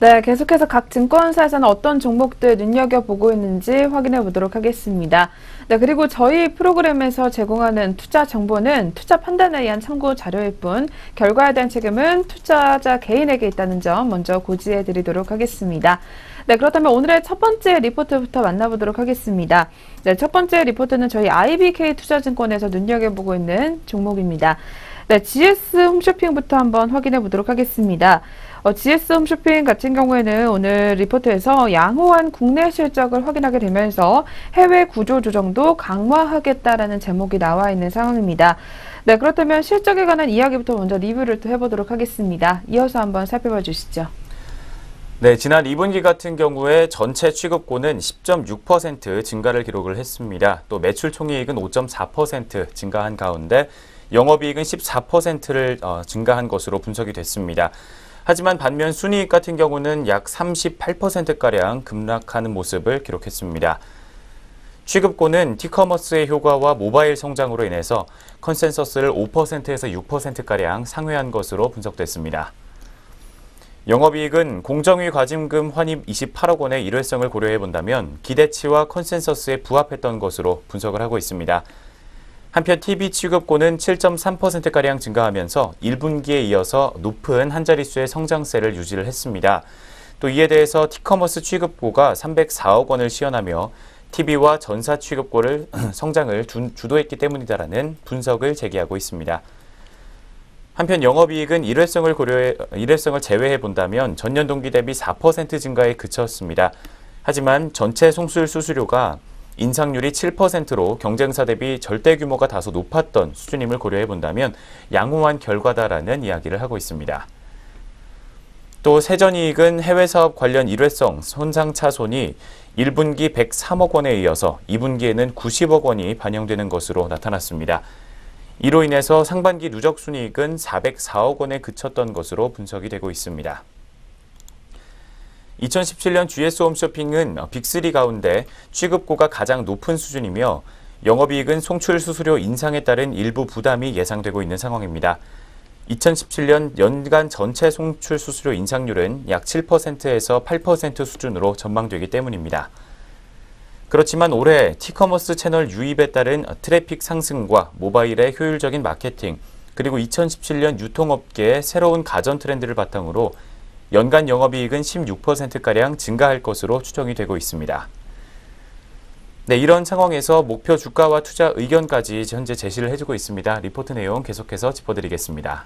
네, 계속해서 각 증권사에서는 어떤 종목들 눈여겨보고 있는지 확인해 보도록 하겠습니다. 네, 그리고 저희 프로그램에서 제공하는 투자 정보는 투자 판단에 의한 참고 자료일 뿐 결과에 대한 책임은 투자자 개인에게 있다는 점 먼저 고지해 드리도록 하겠습니다. 네, 그렇다면 오늘의 첫 번째 리포트부터 만나보도록 하겠습니다. 네, 첫 번째 리포트는 저희 IBK 투자증권에서 눈여겨보고 있는 종목입니다. 네, GS 홈쇼핑부터 한번 확인해 보도록 하겠습니다. GS 홈쇼핑 같은 경우에는 오늘 리포트에서 양호한 국내 실적을 확인하게 되면서 해외 구조 조정도 강화하겠다라는 제목이 나와 있는 상황입니다. 네, 그렇다면 실적에 관한 이야기부터 먼저 리뷰를 또 해보도록 하겠습니다. 이어서 한번 살펴봐 주시죠. 네, 지난 2분기 같은 경우에 전체 취급고는 10.6% 증가를 기록을 했습니다. 또 매출 총이익은 5.4% 증가한 가운데 영업이익은 14%를 증가한 것으로 분석이 됐습니다. 하지만 반면 순이익 같은 경우는 약 38%가량 급락하는 모습을 기록했습니다. 취급고는 티커머스의 효과와 모바일 성장으로 인해서 컨센서스를 5%에서 6%가량 상회한 것으로 분석됐습니다. 영업이익은 공정위 과징금 환입 28억 원의 일회성을 고려해 본다면 기대치와 컨센서스에 부합했던 것으로 분석을 하고 있습니다. 한편 TV 취급고는 7.3%가량 증가하면서 1분기에 이어서 높은 한 자릿수의 성장세를 유지를 했습니다. 또 이에 대해서 티커머스 취급고가 304억 원을 시현하며 TV와 전사 취급고를 성장을 주도했기 때문이다라는 분석을 제기하고 있습니다. 한편 영업이익은 일회성을 제외해 본다면 전년 동기 대비 4% 증가에 그쳤습니다. 하지만 전체 송출 수수료가 인상률이 7%로 경쟁사 대비 절대 규모가 다소 높았던 수준임을 고려해 본다면 양호한 결과다라는 이야기를 하고 있습니다. 또 세전이익은 해외사업 관련 일회성 손상차손이 1분기 103억 원에 이어서 2분기에는 90억 원이 반영되는 것으로 나타났습니다. 이로 인해서 상반기 누적순이익은 404억 원에 그쳤던 것으로 분석이 되고 있습니다. 2017년 GS 홈쇼핑은 빅3 가운데 취급고가 가장 높은 수준이며 영업이익은 송출 수수료 인상에 따른 일부 부담이 예상되고 있는 상황입니다. 2017년 연간 전체 송출 수수료 인상률은 약 7%에서 8% 수준으로 전망되기 때문입니다. 그렇지만 올해 티커머스 채널 유입에 따른 트래픽 상승과 모바일의 효율적인 마케팅, 그리고 2017년 유통업계의 새로운 가전 트렌드를 바탕으로 연간 영업이익은 16%가량 증가할 것으로 추정이 되고 있습니다. 네, 이런 상황에서 목표 주가와 투자 의견까지 현재 제시를 해주고 있습니다. 리포트 내용 계속해서 짚어드리겠습니다.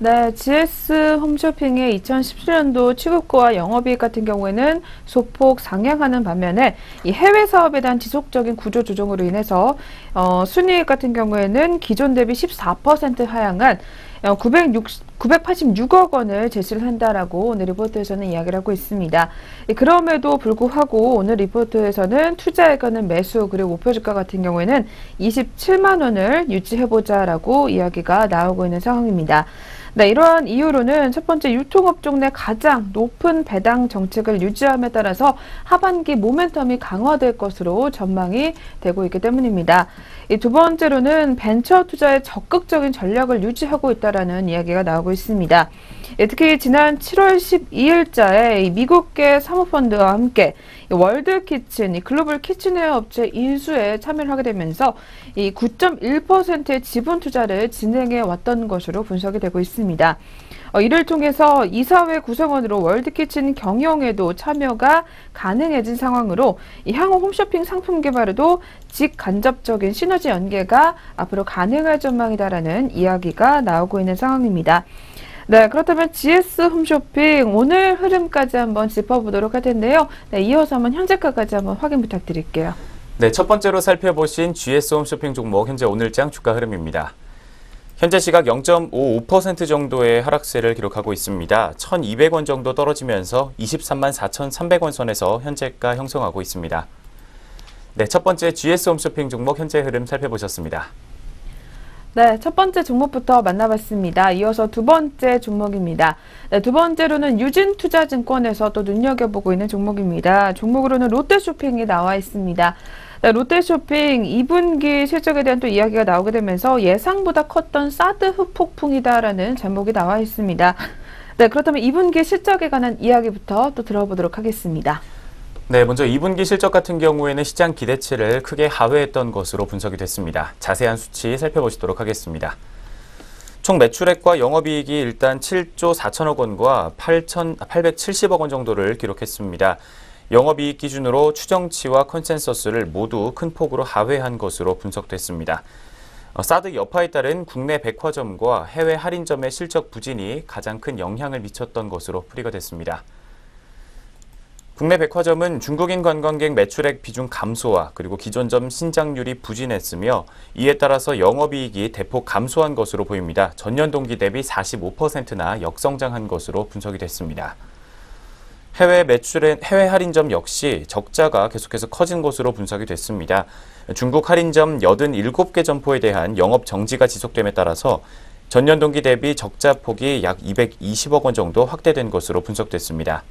네, GS 홈쇼핑의 2017년도 취급고와 영업이익 같은 경우에는 소폭 상향하는 반면에 이 해외 사업에 대한 지속적인 구조 조정으로 인해서 순이익 같은 경우에는 기존 대비 14% 하향한 986억 원을 제시를 한다라고 오늘 리포트에서는 이야기를 하고 있습니다. 그럼에도 불구하고 오늘 리포트에서는 투자에관한 매수 그리고 목표 주가 같은 경우에는 27만 원을 유지해보자라고 이야기가 나오고 있는 상황입니다. 네, 이러한 이유로는 첫 번째 유통업종 내 가장 높은 배당 정책을 유지함에 따라서 하반기 모멘텀이 강화될 것으로 전망이 되고 있기 때문입니다. 두 번째로는 벤처 투자의 적극적인 전략을 유지하고 있다라는 이야기가 나오고 있습니다. 특히 지난 7월 12일자에 미국계 사모펀드와 함께 월드키친, 글로벌 키친웨어 업체 인수에 참여를 하게 되면서 이 9.1%의 지분 투자를 진행해 왔던 것으로 분석이 되고 있습니다. 이를 통해서 이사회 구성원으로 월드키친 경영에도 참여가 가능해진 상황으로 이 향후 홈쇼핑 상품 개발에도 직간접적인 시너지 연계가 앞으로 가능할 전망이다라는 이야기가 나오고 있는 상황입니다. 네, 그렇다면 GS 홈쇼핑 오늘 흐름까지 한번 짚어보도록 할 텐데요. 네, 이어서 한번 현재가까지 한번 확인 부탁드릴게요. 네, 첫 번째로 살펴보신 GS 홈쇼핑 종목 현재 오늘장 주가 흐름입니다. 현재 시각 0.55% 정도의 하락세를 기록하고 있습니다. 1,200원 정도 떨어지면서 23만 4,300원 선에서 현재가 형성하고 있습니다. 네, 첫 번째 GS 홈쇼핑 종목 현재 흐름 살펴보셨습니다. 네, 첫 번째 종목부터 만나봤습니다. 이어서 두 번째 종목입니다. 네, 두 번째로는 유진투자증권에서 또 눈여겨보고 있는 종목입니다. 종목으로는 롯데쇼핑이 나와 있습니다. 네, 롯데쇼핑 2분기 실적에 대한 또 이야기가 나오게 되면서 예상보다 컸던 사드 흑폭풍이다라는 제목이 나와 있습니다. 네, 그렇다면 2분기 실적에 관한 이야기부터 또 들어보도록 하겠습니다. 네, 먼저 2분기 실적 같은 경우에는 시장 기대치를 크게 하회했던 것으로 분석이 됐습니다. 자세한 수치 살펴보시도록 하겠습니다. 총 매출액과 영업이익이 일단 7조 4천억 원과 870억 원 정도를 기록했습니다. 영업이익 기준으로 추정치와 컨센서스를 모두 큰 폭으로 하회한 것으로 분석됐습니다. 사드 여파에 따른 국내 백화점과 해외 할인점의 실적 부진이 가장 큰 영향을 미쳤던 것으로 풀이가 됐습니다. 국내 백화점은 중국인 관광객 매출액 비중 감소와 그리고 기존점 신장률이 부진했으며 이에 따라서 영업이익이 대폭 감소한 것으로 보입니다. 전년 동기 대비 45%나 역성장한 것으로 분석이 됐습니다. 해외 할인점 역시 적자가 계속해서 커진 것으로 분석이 됐습니다. 중국 할인점 87개 점포에 대한 영업 정지가 지속됨에 따라서 전년 동기 대비 적자 폭이 약 220억 원 정도 확대된 것으로 분석됐습니다.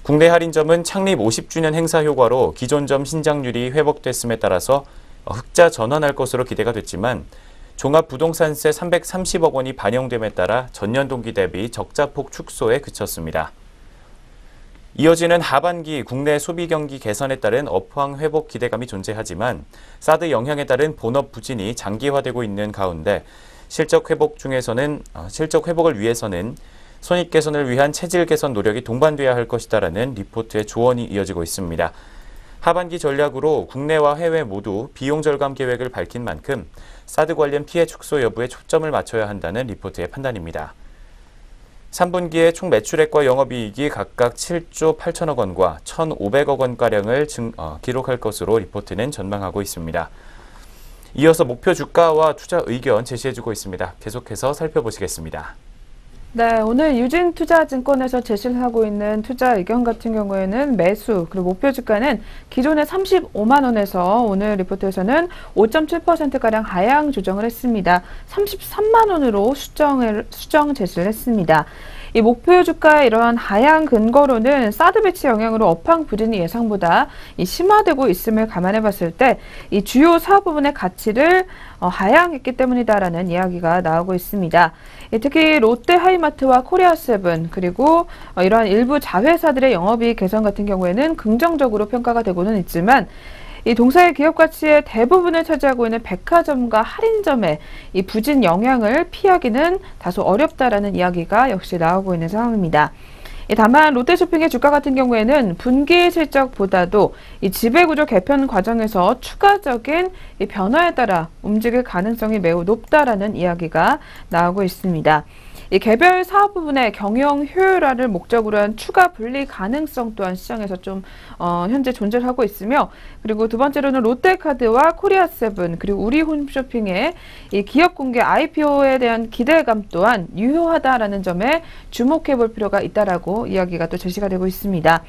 국내 할인점은 창립 50주년 행사 효과로 기존점 신장률이 회복됐음에 따라서 흑자 전환할 것으로 기대가 됐지만 종합부동산세 330억 원이 반영됨에 따라 전년 동기 대비 적자폭 축소에 그쳤습니다. 이어지는 하반기 국내 소비 경기 개선에 따른 업황 회복 기대감이 존재하지만 사드 영향에 따른 본업 부진이 장기화되고 있는 가운데 실적 회복을 위해서는 손익 개선을 위한 체질 개선 노력이 동반돼야 할 것이다라는 리포트의 조언이 이어지고 있습니다. 하반기 전략으로 국내와 해외 모두 비용 절감 계획을 밝힌 만큼 사드 관련 피해 축소 여부에 초점을 맞춰야 한다는 리포트의 판단입니다. 3분기에 총 매출액과 영업이익이 각각 7조 8천억 원과 1,500억 원가량을 기록할 것으로 리포트는 전망하고 있습니다. 이어서 목표 주가와 투자 의견 제시해주고 있습니다. 계속해서 살펴보시겠습니다. 네, 오늘 유진투자증권에서 제시를 하고 있는 투자 의견 같은 경우에는 매수 그리고 목표 주가는 기존의 35만 원에서 오늘 리포트에서는 5.7%가량 하향 조정을 했습니다. 33만 원으로 수정 제시를 했습니다. 이 목표 주가의 이러한 하향 근거로는 사드 배치 영향으로 업황 부진이 예상보다 심화되고 있음을 감안해 봤을 때 이 주요 사업 부분의 가치를 하향했기 때문이다라는 이야기가 나오고 있습니다. 특히 롯데 하이마트와 코리아세븐 그리고 이러한 일부 자회사들의 영업이익 개선 같은 경우에는 긍정적으로 평가가 되고는 있지만 이 동사의 기업 가치의 대부분을 차지하고 있는 백화점과 할인점의 이 부진 영향을 피하기는 다소 어렵다라는 이야기가 역시 나오고 있는 상황입니다. 다만 롯데쇼핑의 주가 같은 경우에는 분기 실적보다도 이 지배구조 개편 과정에서 추가적인 이 변화에 따라 움직일 가능성이 매우 높다라는 이야기가 나오고 있습니다. 이 개별 사업 부분의 경영 효율화를 목적으로 한 추가 분리 가능성 또한 시장에서 좀 현재 존재를 하고 있으며 그리고 두 번째로는 롯데카드와 코리아세븐 그리고 우리홈쇼핑의 이 기업 공개 IPO에 대한 기대감 또한 유효하다라는 점에 주목해 볼 필요가 있다라고 이야기가 또 제시가 되고 있습니다.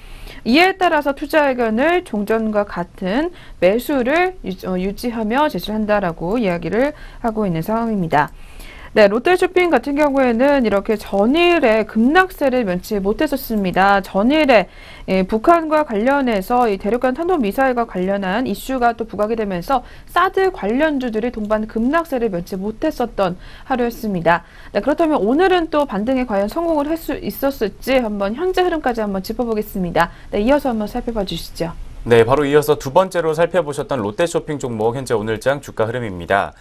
이에 따라서 투자 의견을 종전과 같은 매수를 유지하며 제시를 한다라고 이야기를 하고 있는 상황입니다. 네, 롯데쇼핑 같은 경우에는 이렇게 전일에 급락세를 면치 못했었습니다. 전일에 북한과 관련해서 이 대륙간 탄도미사일과 관련한 이슈가 또 부각이 되면서 사드 관련주들이 동반 급락세를 면치 못했었던 하루였습니다. 네, 그렇다면 오늘은 또 반등에 과연 성공을 할 수 있었을지 한번 현재 흐름까지 한번 짚어보겠습니다. 네, 이어서 한번 살펴봐 주시죠. 네, 바로 이어서 두 번째로 살펴보셨던 롯데쇼핑 종목 현재 오늘장 주가 흐름입니다.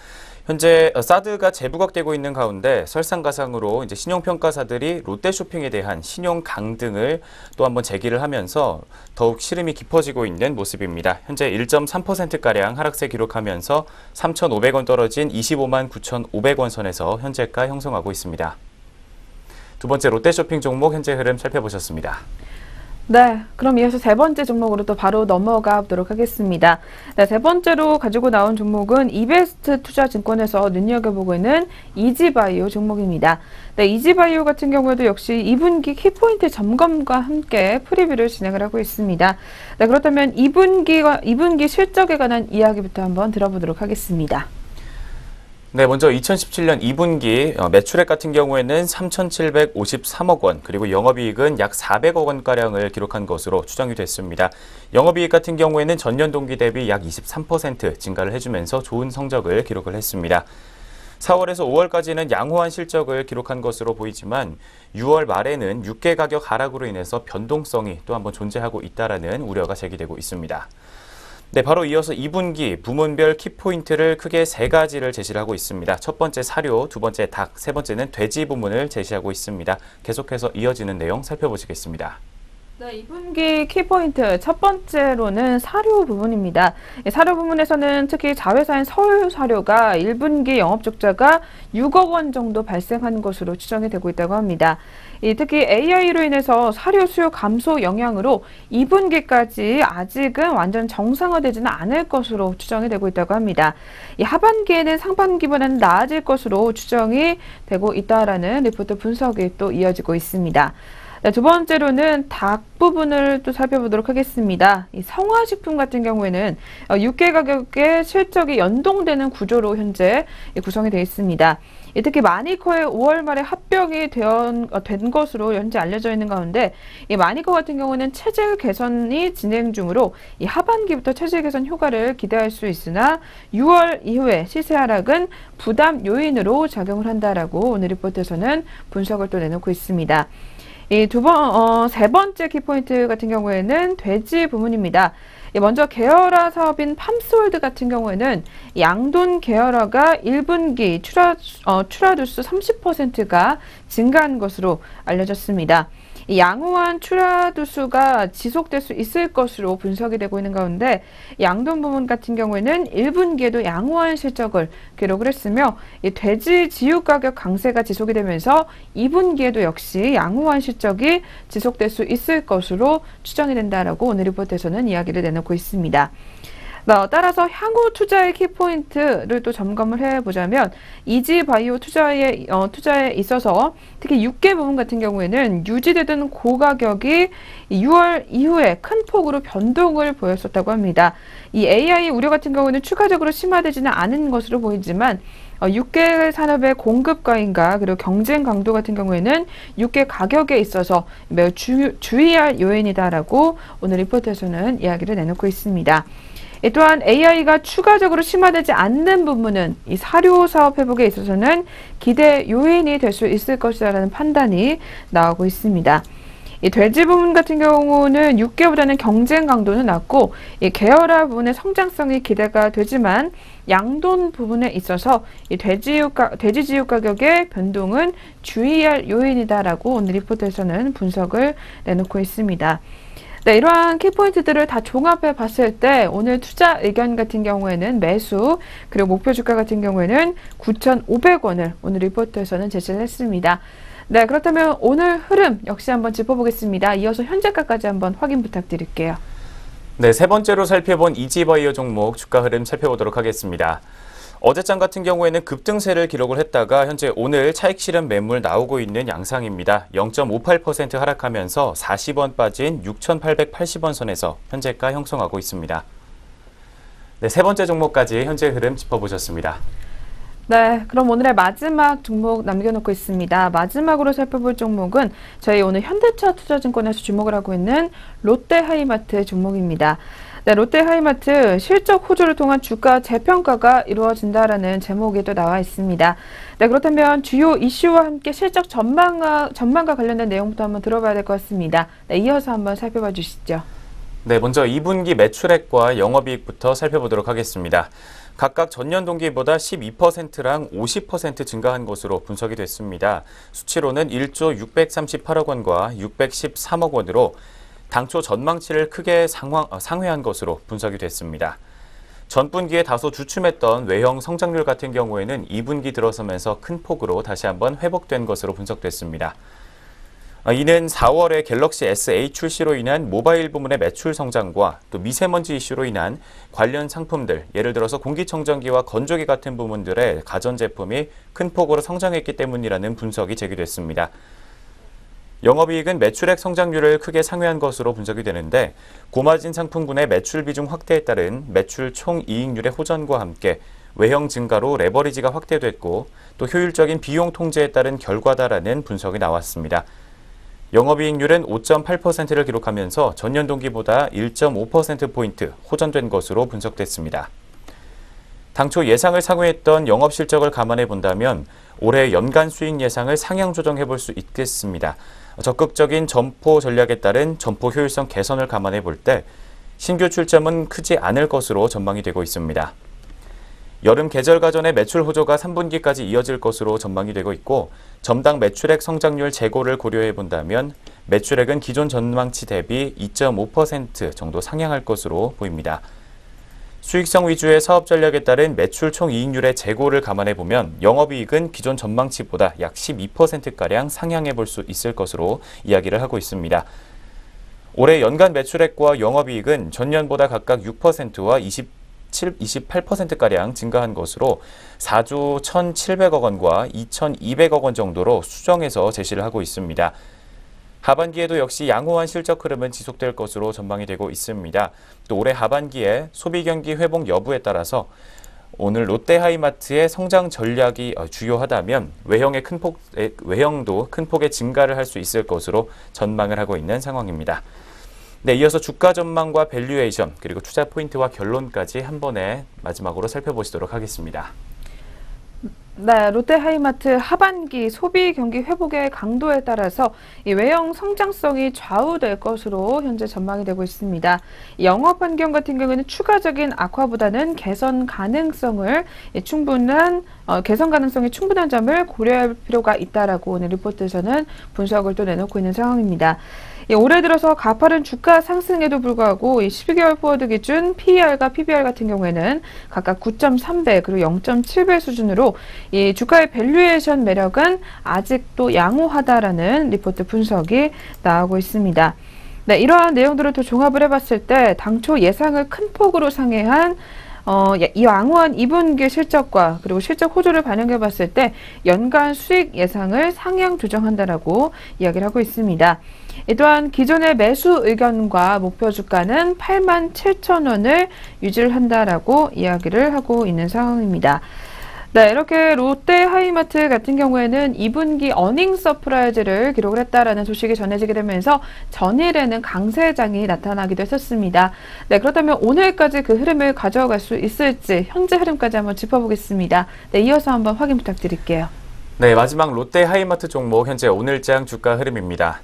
현재 사드가 재부각되고 있는 가운데 설상가상으로 이제 신용평가사들이 롯데쇼핑에 대한 신용 강등을 또 한번 제기를 하면서 더욱 시름이 깊어지고 있는 모습입니다. 현재 1.3%가량 하락세 기록하면서 3,500원 떨어진 25만 9,500원 선에서 현재가 형성하고 있습니다. 두 번째 롯데쇼핑 종목 현재 흐름 살펴보셨습니다. 네, 그럼 이어서 세 번째 종목으로 또 바로 넘어가 보도록 하겠습니다. 네, 세 번째로 가지고 나온 종목은 이베스트 투자증권에서 눈여겨보고 있는 이지바이오 종목입니다. 네, 이지바이오 같은 경우에도 역시 2분기 키포인트 점검과 함께 프리뷰를 진행을 하고 있습니다. 네, 그렇다면 2분기 실적에 관한 이야기부터 한번 들어보도록 하겠습니다. 네, 먼저 2017년 2분기 매출액 같은 경우에는 3,753억 원, 그리고 영업이익은 약 400억 원가량을 기록한 것으로 추정이 됐습니다. 영업이익 같은 경우에는 전년 동기 대비 약 23% 증가를 해주면서 좋은 성적을 기록을 했습니다. 4월에서 5월까지는 양호한 실적을 기록한 것으로 보이지만 6월 말에는 육개 가격 하락으로 인해서 변동성이 또 한번 존재하고 있다라는 우려가 제기되고 있습니다. 네, 바로 이어서 2분기 부문별 키포인트를 크게 세 가지를 제시를 하고 있습니다. 첫 번째 사료, 두 번째 닭, 세 번째는 돼지 부문을 제시하고 있습니다. 계속해서 이어지는 내용 살펴보시겠습니다. 네, 2분기 키포인트 첫 번째로는 사료 부분입니다. 사료 부분에서는 특히 자회사인 서울사료가 1분기 영업적자가 6억 원 정도 발생한 것으로 추정이 되고 있다고 합니다. 특히 AI로 인해서 사료 수요 감소 영향으로 2분기까지 아직은 완전 정상화되지는 않을 것으로 추정이 되고 있다고 합니다. 하반기에는 상반기보다는 나아질 것으로 추정이 되고 있다라는 리포트 분석이 또 이어지고 있습니다. 네, 두 번째로는 닭 부분을 또 살펴보도록 하겠습니다. 이 성화식품 같은 경우에는 육개 가격의 실적이 연동되는 구조로 현재 구성이 되어 있습니다. 특히 마니커의 5월 말에 합병이 된 것으로 현재 알려져 있는 가운데 이 마니커 같은 경우는 체질 개선이 진행 중으로 이 하반기부터 체질 개선 효과를 기대할 수 있으나 6월 이후에 시세 하락은 부담 요인으로 작용을 한다라고 오늘 리포트에서는 분석을 또 내놓고 있습니다. 세 번째 키포인트 같은 경우에는 돼지 부문입니다. 먼저 계열화 사업인 팜스월드 같은 경우에는 양돈 계열화가 1분기 출하두수 30%가 증가한 것으로 알려졌습니다. 이 양호한 출하두수가 지속될 수 있을 것으로 분석이 되고 있는 가운데 양돈 부문 같은 경우에는 1분기에도 양호한 실적을 기록을 했으며 이 돼지 지육 가격 강세가 지속이 되면서 2분기에도 역시 양호한 실적이 지속될 수 있을 것으로 추정이 된다라고 오늘 리포트에서는 이야기를 내놓고 있습니다. 따라서 향후 투자의 키포인트를 또 점검을 해보자면 이지바이오 투자에 있어서 특히 육개 부분 같은 경우에는 유지되던 고가격이 6월 이후에 큰 폭으로 변동을 보였었다고 합니다. 이 AI 우려 같은 경우는 추가적으로 심화되지는 않은 것으로 보이지만 육개 산업의 공급 과잉과 그리고 경쟁 강도 같은 경우에는 육개 가격에 있어서 매우 주의할 요인이다라고 오늘 리포트에서는 이야기를 내놓고 있습니다. 또한 AI가 추가적으로 심화되지 않는 부분은 이 사료 사업 회복에 있어서는 기대 요인이 될 수 있을 것이라는 판단이 나오고 있습니다. 이 돼지 부분 같은 경우는 6개보다는 경쟁 강도는 낮고 이 계열화 부분의 성장성이 기대가 되지만 양돈 부분에 있어서 이 돼지 지육 가격의 변동은 주의할 요인이다라고 오늘 리포트에서는 분석을 내놓고 있습니다. 네, 이러한 키포인트들을 다 종합해 봤을 때 오늘 투자 의견 같은 경우에는 매수 그리고 목표 주가 같은 경우에는 9,500원을 오늘 리포트에서는 제시를 했습니다. 네, 그렇다면 오늘 흐름 역시 한번 짚어보겠습니다. 이어서 현재가까지 한번 확인 부탁드릴게요. 네, 세 번째로 살펴본 이지바이오 종목 주가 흐름 살펴보도록 하겠습니다. 어제장 같은 경우에는 급등세를 기록을 했다가 현재 오늘 차익 실현 매물 나오고 있는 양상입니다. 0.58% 하락하면서 40원 빠진 6,880원 선에서 현재가 형성하고 있습니다. 네, 세 번째 종목까지 현재 흐름 짚어보셨습니다. 네, 그럼 오늘의 마지막 종목 남겨놓고 있습니다. 마지막으로 살펴볼 종목은 저희 오늘 현대차 투자증권에서 주목을 하고 있는 롯데하이마트 종목입니다. 네, 롯데하이마트 실적 호조를 통한 주가 재평가가 이루어진다라는 제목이 또 나와 있습니다. 네, 그렇다면 주요 이슈와 함께 실적 전망과 관련된 내용부터 한번 들어봐야 될 것 같습니다. 네, 이어서 한번 살펴봐 주시죠. 네, 먼저 2분기 매출액과 영업이익부터 살펴보도록 하겠습니다. 각각 전년 동기보다 12%랑 50% 증가한 것으로 분석이 됐습니다. 수치로는 1조 638억 원과 613억 원으로 당초 전망치를 크게 상회한 것으로 분석이 됐습니다. 전분기에 다소 주춤했던 외형 성장률 같은 경우에는 2분기 들어서면서 큰 폭으로 다시 한번 회복된 것으로 분석됐습니다. 이는 4월에 갤럭시 S8 출시로 인한 모바일 부문의 매출 성장과 또 미세먼지 이슈로 인한 관련 상품들, 예를 들어서 공기청정기와 건조기 같은 부문들의 가전제품이 큰 폭으로 성장했기 때문이라는 분석이 제기됐습니다. 영업이익은 매출액 성장률을 크게 상회한 것으로 분석이 되는데 고마진 상품군의 매출 비중 확대에 따른 매출 총이익률의 호전과 함께 외형 증가로 레버리지가 확대됐고 또 효율적인 비용 통제에 따른 결과다라는 분석이 나왔습니다. 영업이익률은 5.8%를 기록하면서 전년 동기보다 1.5%포인트 호전된 것으로 분석됐습니다. 당초 예상을 상회했던 영업 실적을 감안해 본다면 올해 연간 수익 예상을 상향 조정해 볼 수 있겠습니다. 적극적인 점포 전략에 따른 점포 효율성 개선을 감안해 볼 때 신규 출점은 크지 않을 것으로 전망이 되고 있습니다. 여름 계절과 전에 매출 호조가 3분기까지 이어질 것으로 전망이 되고 있고 점당 매출액 성장률 재고를 고려해 본다면 매출액은 기존 전망치 대비 2.5% 정도 상향할 것으로 보입니다. 수익성 위주의 사업 전략에 따른 매출 총이익률의 재고를 감안해 보면 영업이익은 기존 전망치보다 약 12%가량 상향해 볼 수 있을 것으로 이야기를 하고 있습니다. 올해 연간 매출액과 영업이익은 전년보다 각각 6%와 28%가량 증가한 것으로 4조 1,700억 원과 2,200억 원 정도로 수정해서 제시를 하고 있습니다. 하반기에도 역시 양호한 실적 흐름은 지속될 것으로 전망이 되고 있습니다. 또 올해 하반기에 소비 경기 회복 여부에 따라서 오늘 롯데하이마트의 성장 전략이 주요하다면 외형도 큰 폭의 증가를 할 수 있을 것으로 전망을 하고 있는 상황입니다. 네, 이어서 주가 전망과 밸류에이션 그리고 투자 포인트와 결론까지 한 번에 마지막으로 살펴보시도록 하겠습니다. 네, 롯데하이마트 하반기 소비 경기 회복의 강도에 따라서 이 외형 성장성이 좌우될 것으로 현재 전망이 되고 있습니다. 영업 환경 같은 경우에는 추가적인 악화보다는 개선 가능성이 충분한 점을 고려할 필요가 있다라고 오늘 리포트에서는 분석을 또 내놓고 있는 상황입니다. 올해 들어서 가파른 주가 상승에도 불구하고 12개월 포워드 기준 PER과 PBR 같은 경우에는 각각 9.3배 그리고 0.7배 수준으로 이 주가의 밸류에이션 매력은 아직도 양호하다라는 리포트 분석이 나오고 있습니다. 네, 이러한 내용들을 또 종합을 해봤을 때 당초 예상을 큰 폭으로 상회한 이 양호한 2분기 실적과 그리고 실적 호조를 반영해 봤을 때 연간 수익 예상을 상향 조정한다라고 이야기를 하고 있습니다. 또한 기존의 매수 의견과 목표 주가는 87,000원을 유지를 한다라고 이야기를 하고 있는 상황입니다. 네, 이렇게 롯데하이마트 같은 경우에는 2분기 어닝 서프라이즈를 기록을 했다라는 소식이 전해지게 되면서 전일에는 강세장이 나타나기도 했었습니다. 네, 그렇다면 오늘까지 그 흐름을 가져갈 수 있을지 현재 흐름까지 한번 짚어보겠습니다. 네, 이어서 한번 확인 부탁드릴게요. 네, 마지막 롯데하이마트 종목 현재 오늘장 주가 흐름입니다.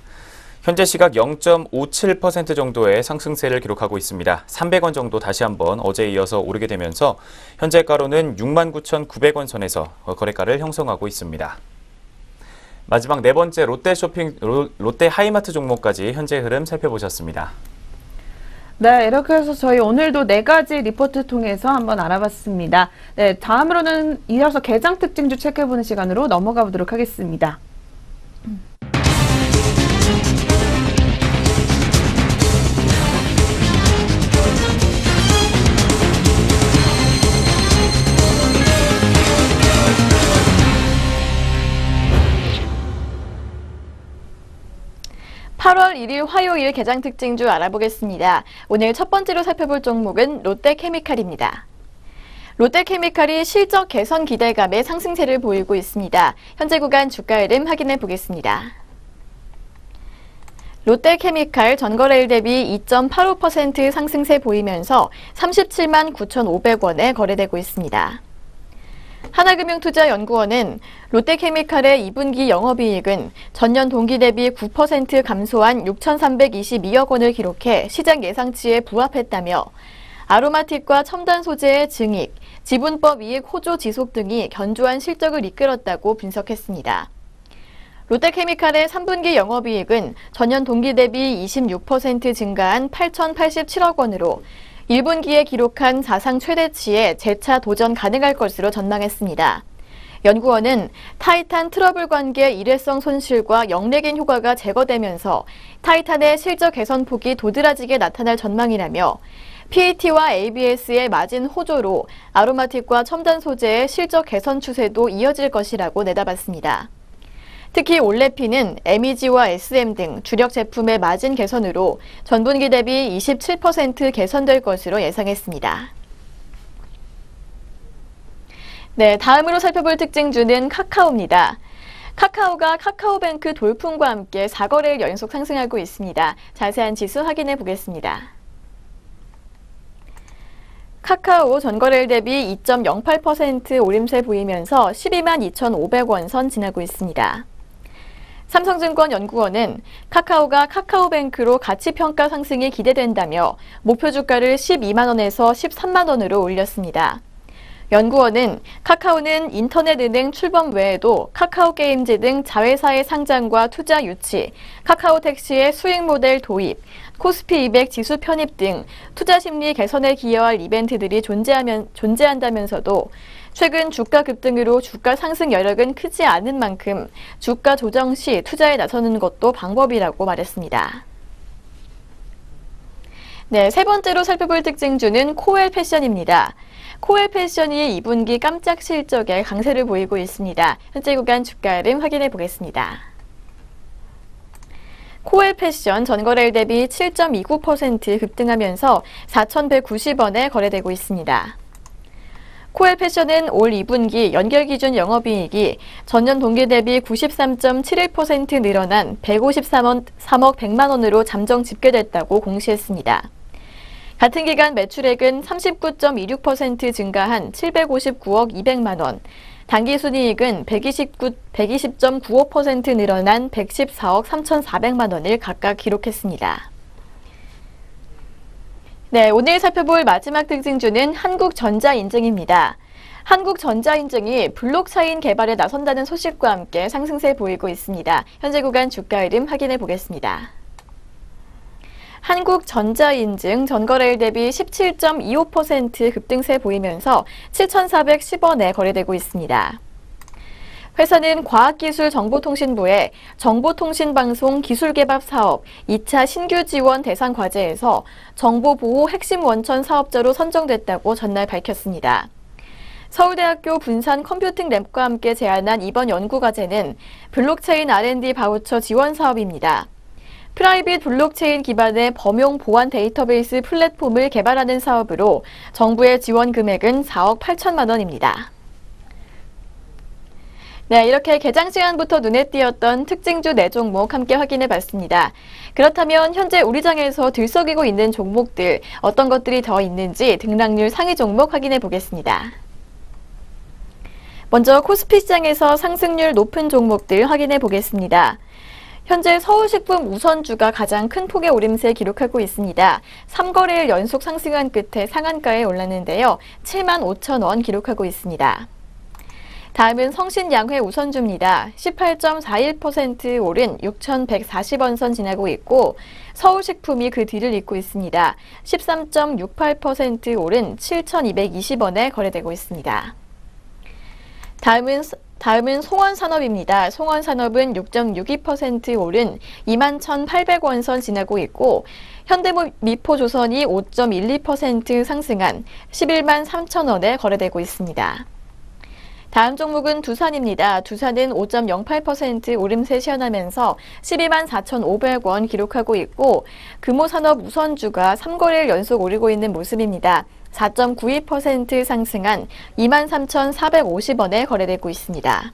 현재 시각 0.57% 정도의 상승세를 기록하고 있습니다. 300원 정도 다시 한번 어제에 이어서 오르게 되면서 현재가로는 69,900원 선에서 거래가를 형성하고 있습니다. 마지막 네 번째 롯데하이마트 종목까지 현재 흐름 살펴보셨습니다. 네, 이렇게 해서 저희 오늘도 4가지 리포트 통해서 한번 알아봤습니다. 네, 다음으로는 이어서 개장 특징주 체크해보는 시간으로 넘어가 보도록 하겠습니다. 8월 1일 화요일 개장 특징주 알아보겠습니다. 오늘 첫 번째로 살펴볼 종목은 롯데케미칼입니다. 롯데케미칼이 실적 개선 기대감에 상승세를 보이고 있습니다. 현재 구간 주가 흐름 확인해 보겠습니다. 롯데케미칼 전거래일 대비 2.85% 상승세 보이면서 37만 9,500원에 거래되고 있습니다. 하나금융투자연구원은 롯데케미칼의 2분기 영업이익은 전년 동기 대비 9% 감소한 6,322억 원을 기록해 시장 예상치에 부합했다며 아로마틱과 첨단 소재의 증익, 지분법 이익 호조 지속 등이 견조한 실적을 이끌었다고 분석했습니다. 롯데케미칼의 3분기 영업이익은 전년 동기 대비 26% 증가한 8,087억 원으로 1분기에 기록한 사상 최대치에 재차 도전 가능할 것으로 전망했습니다. 연구원은 타이탄 트러블 관계 일회성 손실과 역내긴 효과가 제거되면서 타이탄의 실적 개선 폭이 도드라지게 나타날 전망이라며 PAT와 ABS의 마진 호조로 아로마틱과 첨단 소재의 실적 개선 추세도 이어질 것이라고 내다봤습니다. 특히 올레피는 MEG와 SM 등 주력 제품의 마진 개선으로 전분기 대비 27% 개선될 것으로 예상했습니다. 네, 다음으로 살펴볼 특징주는 카카오입니다. 카카오가 카카오뱅크 돌풍과 함께 4거래일 연속 상승하고 있습니다. 자세한 지수 확인해 보겠습니다. 카카오 전거래일 대비 2.08% 오름세 보이면서 12만 2,500원 선 지나고 있습니다. 삼성증권 연구원은 카카오가 카카오뱅크로 가치평가 상승이 기대된다며 목표 주가를 12만 원에서 13만 원으로 올렸습니다. 연구원은 카카오는 인터넷은행 출범 외에도 카카오게임즈 등 자회사의 상장과 투자 유치, 카카오택시의 수익 모델 도입, 코스피 200 지수 편입 등 투자 심리 개선에 기여할 이벤트들이 존재한다면서도 최근 주가 급등으로 주가 상승 여력은 크지 않은 만큼 주가 조정 시 투자에 나서는 것도 방법이라고 말했습니다. 네, 세 번째로 살펴볼 특징주는 코웰 패션입니다. 코웰 패션이 2분기 깜짝 실적에 강세를 보이고 있습니다. 현재 구간 주가 흐름 확인해 보겠습니다. 코웰 패션 전거래일 대비 7.29% 급등하면서 4,190원에 거래되고 있습니다. 코웰 패션은 올 2분기 연결 기준 영업이익이 전년 동기 대비 93.71% 늘어난 153억 100만 원으로 잠정 집계됐다고 공시했습니다. 같은 기간 매출액은 39.26% 증가한 759억 200만 원, 당기순이익은 120.95% 늘어난 114억 3,400만 원을 각각 기록했습니다. 네, 오늘 살펴볼 마지막 특징주는 한국전자인증입니다. 한국전자인증이 블록체인 개발에 나선다는 소식과 함께 상승세 보이고 있습니다. 현재 구간 주가 흐름 확인해 보겠습니다. 한국전자인증 전거래일 대비 17.25% 급등세 보이면서 7,410원에 거래되고 있습니다. 회사는 과학기술정보통신부의 정보통신방송 기술개발 사업 2차 신규 지원 대상 과제에서 정보보호 핵심 원천 사업자로 선정됐다고 전날 밝혔습니다. 서울대학교 분산 컴퓨팅 랩과 함께 제안한 이번 연구과제는 블록체인 R&D 바우처 지원 사업입니다. 프라이빗 블록체인 기반의 범용 보안 데이터베이스 플랫폼을 개발하는 사업으로 정부의 지원 금액은 4억 8천만 원입니다. 네, 이렇게 개장 시간부터 눈에 띄었던 특징주 4종목 함께 확인해 봤습니다. 그렇다면 현재 우리 장에서 들썩이고 있는 종목들 어떤 것들이 더 있는지 등락률 상위 종목 확인해 보겠습니다. 먼저 코스피 시장에서 상승률 높은 종목들 확인해 보겠습니다. 현재 서울식품 우선주가 가장 큰 폭의 오름세 기록하고 있습니다. 3거래일 연속 상승한 끝에 상한가에 올랐는데요. 7만 5천 원 기록하고 있습니다. 다음은 성신양회 우선주입니다. 18.41% 오른 6,140원 선 지나고 있고 서울식품이 그 뒤를 잇고 있습니다. 13.68% 오른 7,220원에 거래되고 있습니다. 다음은 송원산업입니다. 송원산업은 6.62% 오른 21,800원 선 지나고 있고 현대미포조선이 5.12% 상승한 11만 3천 원에 거래되고 있습니다. 다음 종목은 두산입니다. 두산은 5.08% 오름세 시현하면서 12만 4,500원 기록하고 있고 금호산업 우선주가 3거래일 연속 오르고 있는 모습입니다. 4.92% 상승한 23,450원에 거래되고 있습니다.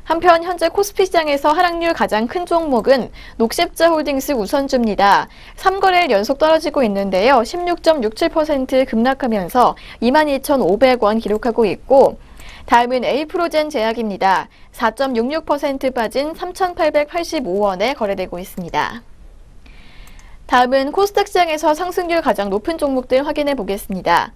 한편 현재 코스피 시장에서 하락률 가장 큰 종목은 녹십자홀딩스 우선주입니다. 3거래일 연속 떨어지고 있는데요. 16.67% 급락하면서 22,500원 기록하고 있고 다음은 에이프로젠 제약입니다. 4.66% 빠진 3,885원에 거래되고 있습니다. 다음은 코스닥 시장에서 상승률 가장 높은 종목들 확인해 보겠습니다.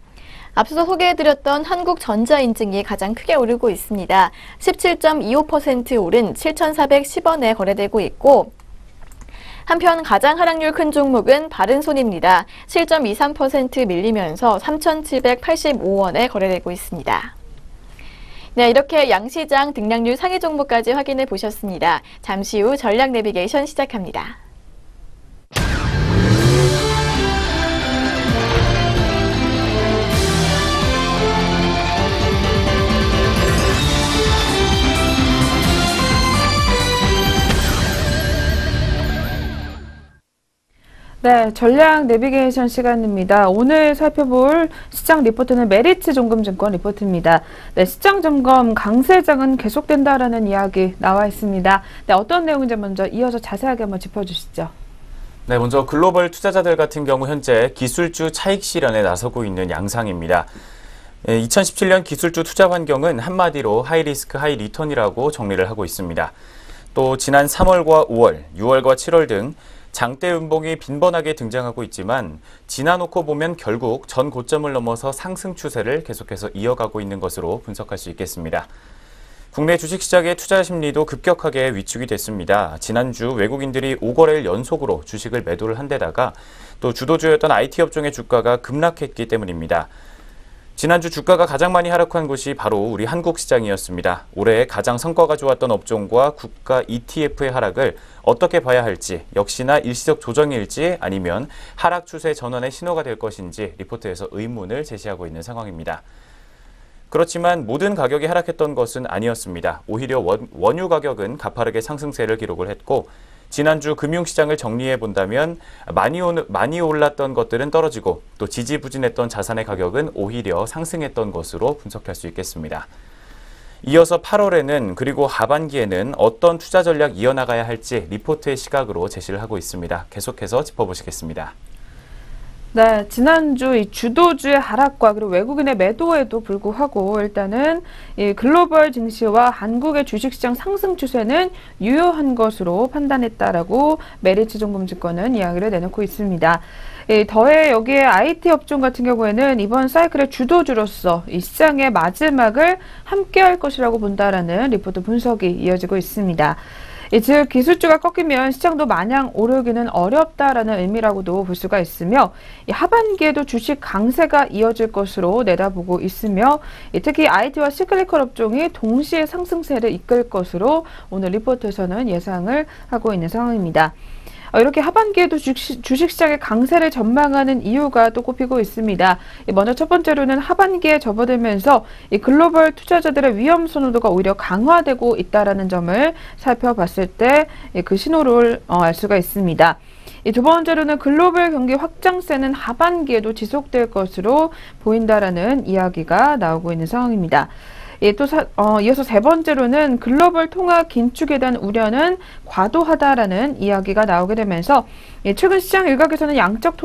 앞서 소개해드렸던 한국전자인증이 가장 크게 오르고 있습니다. 17.25% 오른 7,410원에 거래되고 있고 한편 가장 하락률 큰 종목은 바른손입니다. 7.23% 밀리면서 3,785원에 거래되고 있습니다. 네, 이렇게 양시장 등락률 상위 종목까지 확인해 보셨습니다. 잠시 후 전략 내비게이션 시작합니다. 네, 전략 내비게이션 시간입니다. 오늘 살펴볼 시장 리포트는 메리츠 종금증권 리포트입니다. 네, 시장 점검 강세장은 계속된다라는 이야기 나와 있습니다. 네, 어떤 내용인지 먼저 이어서 자세하게 한번 짚어주시죠. 네, 먼저 글로벌 투자자들 같은 경우 현재 기술주 차익 실현에 나서고 있는 양상입니다. 2017년 기술주 투자 환경은 한마디로 하이리스크 하이리턴이라고 정리를 하고 있습니다. 또 지난 3월과 5월, 6월과 7월 등 장대 음봉이 빈번하게 등장하고 있지만 지나놓고 보면 결국 전 고점을 넘어서 상승 추세를 계속해서 이어가고 있는 것으로 분석할 수 있겠습니다. 국내 주식시장의 투자 심리도 급격하게 위축이 됐습니다. 지난주 외국인들이 5거래일 연속으로 주식을 매도를 한 데다가 또 주도주였던 IT 업종의 주가가 급락했기 때문입니다. 지난주 주가가 가장 많이 하락한 곳이 바로 우리 한국 시장이었습니다. 올해 가장 성과가 좋았던 업종과 국가 ETF의 하락을 어떻게 봐야 할지, 역시나 일시적 조정일지 아니면 하락 추세 전환의 신호가 될 것인지 리포트에서 의문을 제시하고 있는 상황입니다. 그렇지만 모든 가격이 하락했던 것은 아니었습니다. 오히려 원유 가격은 가파르게 상승세를 기록을 했고 지난주 금융시장을 정리해 본다면 많이 올랐던 것들은 떨어지고 또 지지부진했던 자산의 가격은 오히려 상승했던 것으로 분석할 수 있겠습니다. 이어서 8월에는 그리고 하반기에는 어떤 투자 전략 이어나가야 할지 리포트의 시각으로 제시를 하고 있습니다. 계속해서 짚어보시겠습니다. 네, 지난주 이 주도주의 하락과 그리고 외국인의 매도에도 불구하고 일단은 이 글로벌 증시와 한국의 주식시장 상승 추세는 유효한 것으로 판단했다라고 메리츠증권은 이야기를 내놓고 있습니다. 더해 여기에 IT 업종 같은 경우에는 이번 사이클의 주도주로서 이 시장의 마지막을 함께할 것이라고 본다라는 리포트 분석이 이어지고 있습니다. 즉 기술주가 꺾이면 시장도 마냥 오르기는 어렵다라는 의미라고도 볼 수가 있으며 하반기에도 주식 강세가 이어질 것으로 내다보고 있으며 특히 IT와 시클리컬 업종이 동시에 상승세를 이끌 것으로 오늘 리포트에서는 예상을 하고 있는 상황입니다. 이렇게 하반기에도 주식시장의 강세를 전망하는 이유가 또 꼽히고 있습니다. 먼저 첫 번째로는 하반기에 접어들면서 이 글로벌 투자자들의 위험 선호도가 오히려 강화되고 있다는 점을 살펴봤을 때 그 신호를 알 수가 있습니다. 두 번째로는 글로벌 경기 확장세는 하반기에도 지속될 것으로 보인다라는 이야기가 나오고 있는 상황입니다. 이어서 세 번째로는 글로벌 통화 긴축에 대한 우려는 과도하다라는 이야기가 나오게 되면서 최근 시장 일각에서는 양적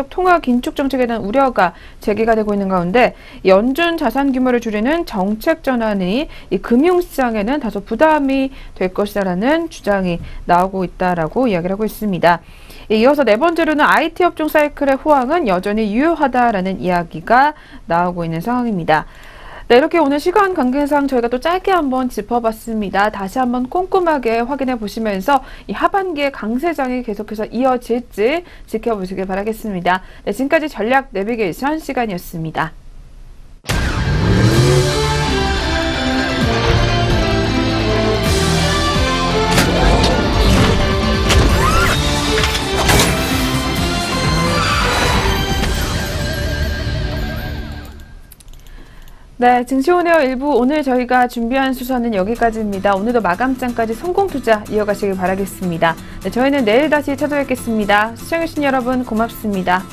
통화 긴축 정책에 대한 우려가 제기가 되고 있는 가운데 연준 자산 규모를 줄이는 정책 전환이 이 금융시장에는 다소 부담이 될 것이라는 주장이 나오고 있다라고 이야기를 하고 있습니다. 이어서 네 번째로는 IT 업종 사이클의 호황은 여전히 유효하다라는 이야기가 나오고 있는 상황입니다. 네, 이렇게 오늘 시간 관계상 저희가 또 짧게 한번 짚어봤습니다. 다시 한번 꼼꼼하게 확인해 보시면서 이 하반기의 강세장이 계속해서 이어질지 지켜보시길 바라겠습니다. 네, 지금까지 전략 내비게이션 시간이었습니다. 네, 증시오네어 1부 오늘 저희가 준비한 수선은 여기까지입니다. 오늘도 마감장까지 성공투자 이어가시길 바라겠습니다. 네, 저희는 내일 다시 찾아뵙겠습니다. 시청해주신 여러분 고맙습니다.